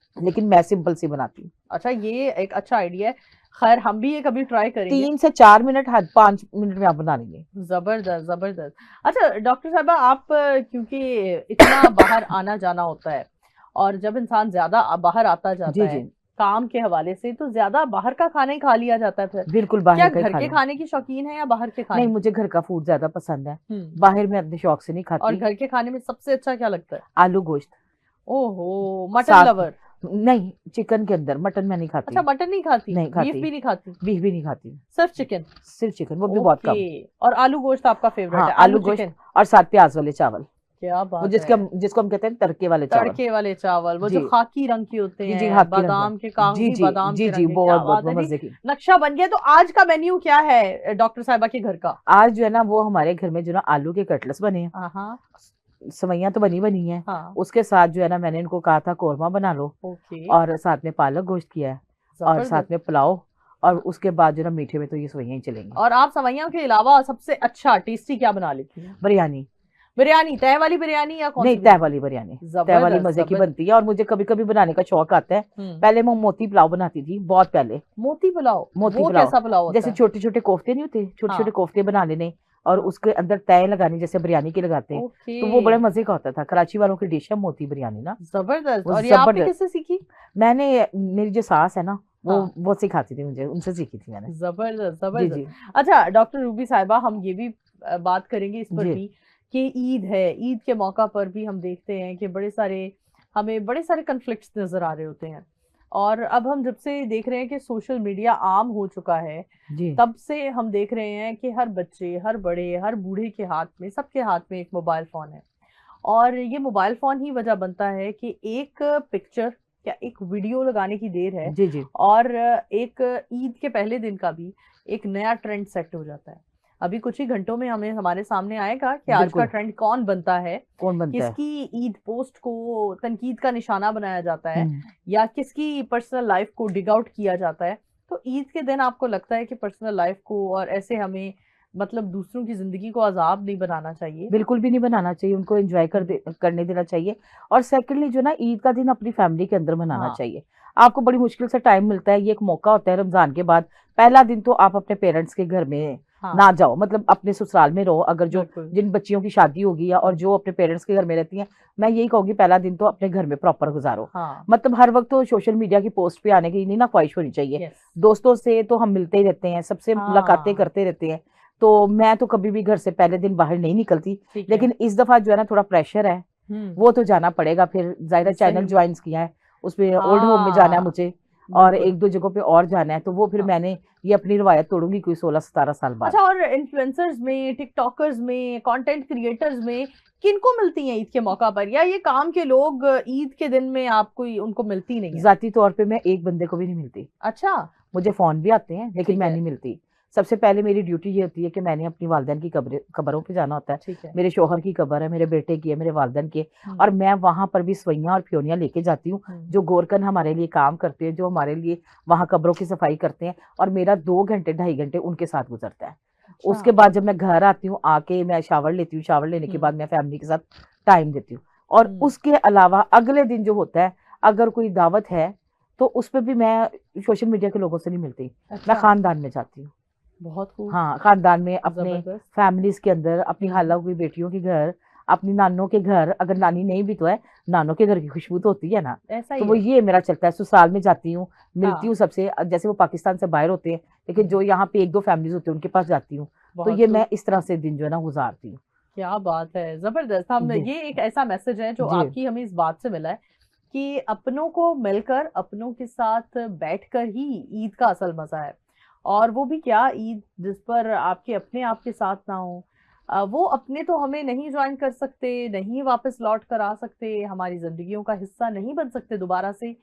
मैं सिंपल सी बनाती हूँ। अच्छा, ये एक अच्छा आइडिया है। खैर, हम भी ये कभी ट्राई करेंगे। 3 से 4 मिनट, हद 5 मिनट में आप बना लेंगे। जबरदस्त जबरदस्त। अच्छा डॉक्टर साहबा, आप क्योंकि इतना बाहर आना जाना होता है, और जब इंसान ज्यादा बाहर आता जाता जी है जी काम के हवाले से, तो ज्यादा बाहर का खाना ही खा लिया जाता है। फिर बिल्कुल क्या बाहर का ही घर खा के लें। खाने की शौकीन है या बाहर के खाने नहीं, की? मुझे घर का फूड ज्यादा पसंद है, हम्म। बाहर में अपने शौक से नहीं और खाती। घर के खाने में सबसे अच्छा क्या लगता है? आलू गोश्त। ओहो, मटन साथ लवर। नहीं, चिकन के अंदर, मटन मैं नहीं खाती। अच्छा, मटन नहीं खाती? नहीं बीफ खाती, भी नहीं खाती? बीफ भी नहीं खाती, सिर्फ चिकन? सिर्फ चिकन, वो भी बहुत कम। ओके। और आलू गोश्त आपका फेवरेट हाँ, है? आलू गोश्त, चिकन। और साथ प्याज वाले चावल, क्या वो बात जिसके है। जिसको हम कहते हैं तड़के वाले चावल। तड़के वाले चावल, वो जो जी खाकी रंग के होते जी जी, हैं, हाथ की रंग बादाम के, जी कागजी जी बादाम जी के जी, रंग के। क्या बहुत बात बहुत है जी। मजे की। नक्शा बन गया। तो आज का मेन्यू क्या है डॉक्टर साहिबा के घर का? आज जो है ना, वो हमारे घर में जो ना आलू के कटलेट्स बने हैं, हाँ। सवैयां तो बनी हैं। हाँ। उसके साथ जो है ना, मैंने इनको कहा था कौरमा बना लो, ओके। और साथ में पालक गोश्त किया है, और साथ जबरदस्त। में पुलाव, और उसके बाद जो ना मीठे में तो ये सवैयां ही चलेंगी। और आप सवैयों के अलावा सबसे अच्छा टेस्टी क्या बना लेती हैं? बिरयानी। बिरयानी? तय वाली बिरयानी या कौन नहीं, सी तय बिरयानी? वाली बिरयानी, तय वाली जबरदस्त मजे की जबरदस्त। बनती है। और मुझे कभी कभी बनाने का शौक आता है। पहले मैं मोती पुलाव बनाती थी, बहुत पहले। मोती पुलाव? मोती वो पुलाव, कैसा पुलाव होता जैसे है? छोटे छोटे कोफ्ते नहीं होते, छोटे छोटे हाँ। कोफ्ते बना लेने, और हाँ। उसके अंदर तय लगानी, जैसे बिरयानी के लगाते हैं। ओके। तो वो बड़े मजे का होता था। कराची वालों की डिश है मोती बिरयानी ना, जबरदस्त। वो और ये आपने जबरदस्त। किससे सीखी? मैंने, मेरी जो सास है ना, वो हाँ। वो सिखाती थी मुझे, उनसे सीखी थी मैंने। जबरदस्त जी जबरदस्त। जी अच्छा डॉक्टर रूबी साहिबा, हम ये भी बात करेंगे इस पर जी भी कि ईद है, ईद के मौका पर भी हम देखते हैं कि हमें बड़े सारे कन्फ्लिक्ट्स नजर आ रहे होते हैं। और अब हम जब से देख रहे हैं कि सोशल मीडिया आम हो चुका है, जी तब से हम देख रहे हैं कि हर बच्चे, हर बड़े, हर बूढ़े के हाथ में, सबके हाथ में एक मोबाइल फोन है। और ये मोबाइल फोन ही वजह बनता है कि एक पिक्चर या एक वीडियो लगाने की देर है, जी जी और एक ईद के पहले दिन का भी एक नया ट्रेंड सेट हो जाता है। अभी कुछ ही घंटों में हमारे सामने आएगा कि आज का बिल्कुल। ट्रेंड कौन बनता है, कौन बनता है? किसकी ईद पोस्ट को तनकीद का निशाना बनाया जाता है, हम्म। या किसकी पर्सनल लाइफ को डिग आउट किया जाता है। तो ईद के दिन आपको लगता है कि पर्सनल लाइफ को और ऐसे हमें, मतलब दूसरों की जिंदगी को अजाब नहीं बनाना चाहिए? बिल्कुल भी नहीं बनाना चाहिए, उनको एंजॉय करने देना चाहिए। और सेकंडली जो ना, ईद का दिन अपनी फैमिली के अंदर मनाना हाँ। चाहिए। आपको बड़ी मुश्किल से टाइम मिलता है, ये एक मौका होता है रमजान के बाद, पहला दिन तो आप अपने पेरेंट्स के घर में हाँ। ना जाओ, मतलब अपने ससुराल में रहो। अगर जो बिल्कुल। जिन बच्चियों की शादी होगी या और जो अपने पेरेंट्स के घर में रहती हैं, मैं यही कहूंगी पहला दिन तो अपने घर में प्रॉपर गुजारो। हाँ। मतलब हर वक्त तो सोशल मीडिया की पोस्ट पे आने की नहीं ना ख्वाहिश होनी चाहिए। यस। दोस्तों से तो हम मिलते ही रहते हैं, सबसे मुलाकातें हाँ। करते रहते हैं। तो मैं तो कभी भी घर से पहले दिन बाहर नहीं निकलती, ठीक है। लेकिन इस दफा जो है ना, थोड़ा प्रेशर है, वो तो जाना पड़ेगा। फिर जाहिर है, सही चैनल में। ज्वाइन किया है, उसमें ओल्ड होम में जाना है हाँ। मुझे, और बिल्कुल। 1-2 जगहों पे और जाना है। तो वो फिर हाँ। मैंने ये अपनी रिवायत तोड़ूंगी कोई 16-17 साल बाद। अच्छा, और इन्फ्लुएंसर्स में, टिकटॉकर्स में, कंटेंट क्रिएटर्स में किनको मिलती हैं ईद के मौका पर, या ये काम के लोग ईद के दिन में आपको उनको मिलती नहीं है? जाती तौर पे मैं एक बंदे को भी नहीं मिलती। अच्छा। मुझे फोन भी आते हैं, लेकिन ठीक मैं है। नहीं मिलती। सबसे पहले मेरी ड्यूटी ये होती है कि मैंने अपनी वालिदैन की कब्रों पे जाना होता है। ठीक है। मेरे शौहर की कब्र है, मेरे बेटे की है, मेरे वालिदैन की है, हम्म, और मैं वहां पर भी सवैयां और फ्योनियां लेके जाती हूँ, हम्म, जो गोरकन हमारे लिए काम करते हैं, जो हमारे लिए वहां कब्रों की सफाई करते हैं, और मेरा 2 घंटे 2.5 घंटे उनके साथ गुजरता है। अच्छा, उसके बाद जब मैं घर आती हूँ, आके मैं शावर लेती हूँ, शावर लेने के हम्म, बाद मैं फैमिली के साथ टाइम देती हूँ। और हम्म, उसके अलावा अगले दिन जो होता है, अगर कोई दावत है तो उस पे भी मैं सोशल मीडिया के लोगों से नहीं मिलती, मैं अच्छा, खानदान में जाती हूँ। बहुत खूब, हाँ, खानदान में अपने जबरदस्त। फैमिलीज के अंदर, अपनी हम्म, खाला की बेटियों के घर, अपनी नानों के घर, अगर नानी नहीं भी तो है, नानों के घर की खुशबू तो होती है ना। ऐसा तो ही वो है। ये मेरा चलता है, ससुराल में जाती हूँ, मिलती हाँ, हूँ सबसे, जैसे वो पाकिस्तान से बाहर होते हैं, लेकिन जो यहाँ पे 1-2 फैमिलीज होती है उनके पास जाती हूँ। तो बहुत ये खूब, मैं इस तरह से दिन जो है ना गुजारती हूँ। क्या बात है, जबरदस्त। हम जी ये एक ऐसा मैसेज है जो जी आपकी हमें इस बात से मिला है कि अपनों को मिलकर, अपनों के साथ बैठकर ही ईद का असल मजा है। और वो भी क्या ईद जिस पर आपके अपने आपके साथ ना हो। वो अपने तो हमें नहीं ज्वाइन कर सकते, नहीं वापस लौट कर आ सकते, हमारी जिंदगियों का हिस्सा नहीं बन सकते दोबारा से,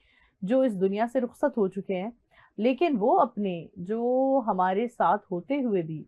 जो इस दुनिया से रुखसत हो चुके हैं। लेकिन वो अपने जो हमारे साथ होते हुए भी,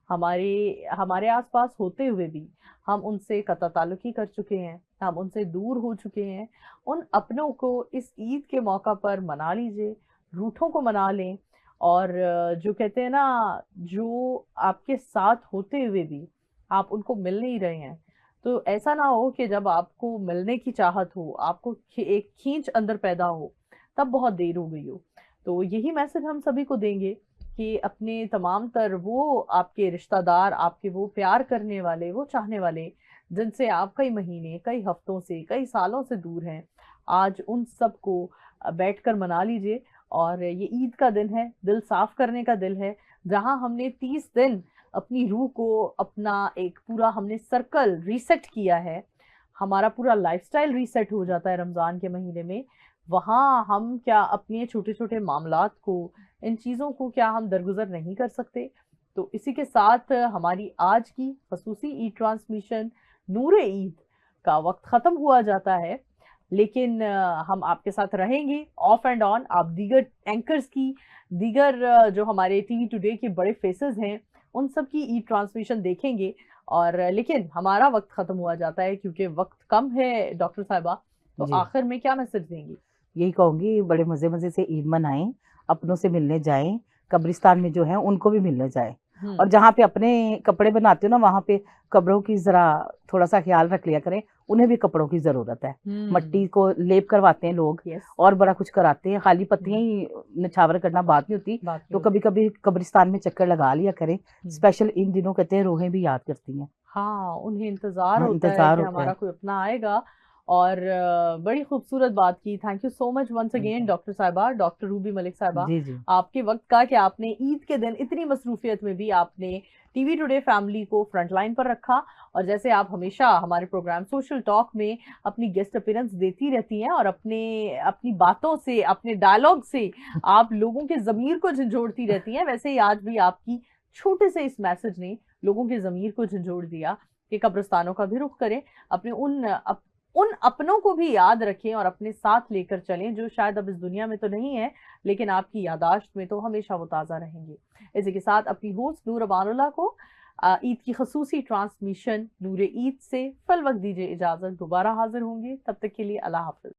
हमारे हमारे आसपास होते हुए भी हम उनसे कता ताल्लुकी कर चुके हैं, हम उनसे दूर हो चुके हैं, उन अपनों को इस ईद के मौका पर मना लीजिए, रूठों को मना लें। और जो कहते हैं ना, जो आपके साथ होते हुए भी आप उनको मिल नहीं रहे हैं, तो ऐसा ना हो कि जब आपको मिलने की चाहत हो, आपको एक खींच अंदर पैदा हो, तब बहुत देर हो गई हो। तो यही मैसेज हम सभी को देंगे कि अपने तमाम तर वो आपके रिश्तेदार, आपके वो प्यार करने वाले, वो चाहने वाले जिनसे आप कई महीने, कई हफ्तों से, कई सालों से दूर हैं, आज उन सबको बैठकर मना लीजिए। और ये ईद का दिन है, दिल साफ करने का दिल है, जहां हमने 30 दिन अपनी रूह को, अपना एक पूरा हमने सर्कल रीसेट किया है, हमारा पूरा लाइफस्टाइल रीसेट हो जाता है रमजान के महीने में। वहां हम क्या अपने छोटे छोटे मामलात को, इन चीजों को क्या हम दरगुजर नहीं कर सकते? तो इसी के साथ हमारी आज की खसूसी ईद ट्रांसमिशन नूरे ईद का वक्त खत्म हुआ जाता है। लेकिन हम आपके साथ रहेंगे ऑफ एंड ऑन। आप दीगर एंकर्स की, दीगर जो हमारे टीवी टुडे के बड़े फेसेस हैं, उन सब की ईद ट्रांसमिशन देखेंगे। और लेकिन हमारा वक्त खत्म हुआ जाता है क्योंकि वक्त कम है डॉक्टर साहिबा। तो जी, आखिर में क्या मैसेज देंगी? यही कहूंगी, बड़े मजे मजे से ईद मनाएं, अपनों से मिलने जाएं, कब्रिस्तान में जो है उनको भी मिलने जाएं। हम्म, और जहाँ पे अपने कपड़े बनाते हो ना, वहां पे कब्रों की जरा थोड़ा सा ख्याल रख लिया करें, उन्हें भी कपड़ों की जरूरत है। हम्म, मट्टी को लेप करवाते हैं लोग, यस, और बड़ा कुछ कराते हैं, खाली पत्तियां ही निछावर करना बात नहीं होती। बात तो नहीं कभी कभी कब्रिस्तान में चक्कर लगा लिया करें, होती। स्पेशल इन दिनों कहते हैं रूहें भी याद करती हैं। हाँ, उन्हें इंतजार हाँ, होता है इंतजार कि होता हमारा है। कोई अपना आएगा। और बड़ी खूबसूरत बात की। Thank you so much once again doctor साहिबा, डॉक्टर रूबी मलिक साहिबा, जी जी आपके वक्त का, कि आपने ईद के दिन इतनी मसरूफियत में भी आपने टीवी टुडे फैमिली को फ्रंट लाइन पर रखा। और जैसे आप हमेशा हमारे प्रोग्राम सोशल टॉक में अपनी गेस्ट अपीयरेंस देती रहती हैं और अपनी बातों से, अपने डायलॉग से आप लोगों के ज़मीर को झंझोड़ती रहती हैं, वैसे ही आज भी आपकी छोटे से इस मैसेज ने लोगों के ज़मीर को झंझोड़ दिया कि कब्रिस्तानों का भी रुख करें, अपने उन अपनों को भी याद रखें और अपने साथ लेकर चलें, जो शायद अब इस दुनिया में तो नहीं है, लेकिन आपकी यादाश्त में तो हमेशा वो ताज़ा रहेंगे। इसी के साथ अपनी होस्ट नूर अमानुल्लाह को ईद की खसूसी ट्रांसमिशन नूरे ईद से फल वक्त दीजिए इजाज़त। दोबारा हाजिर होंगे, तब तक के लिए अल्लाह हाफिज।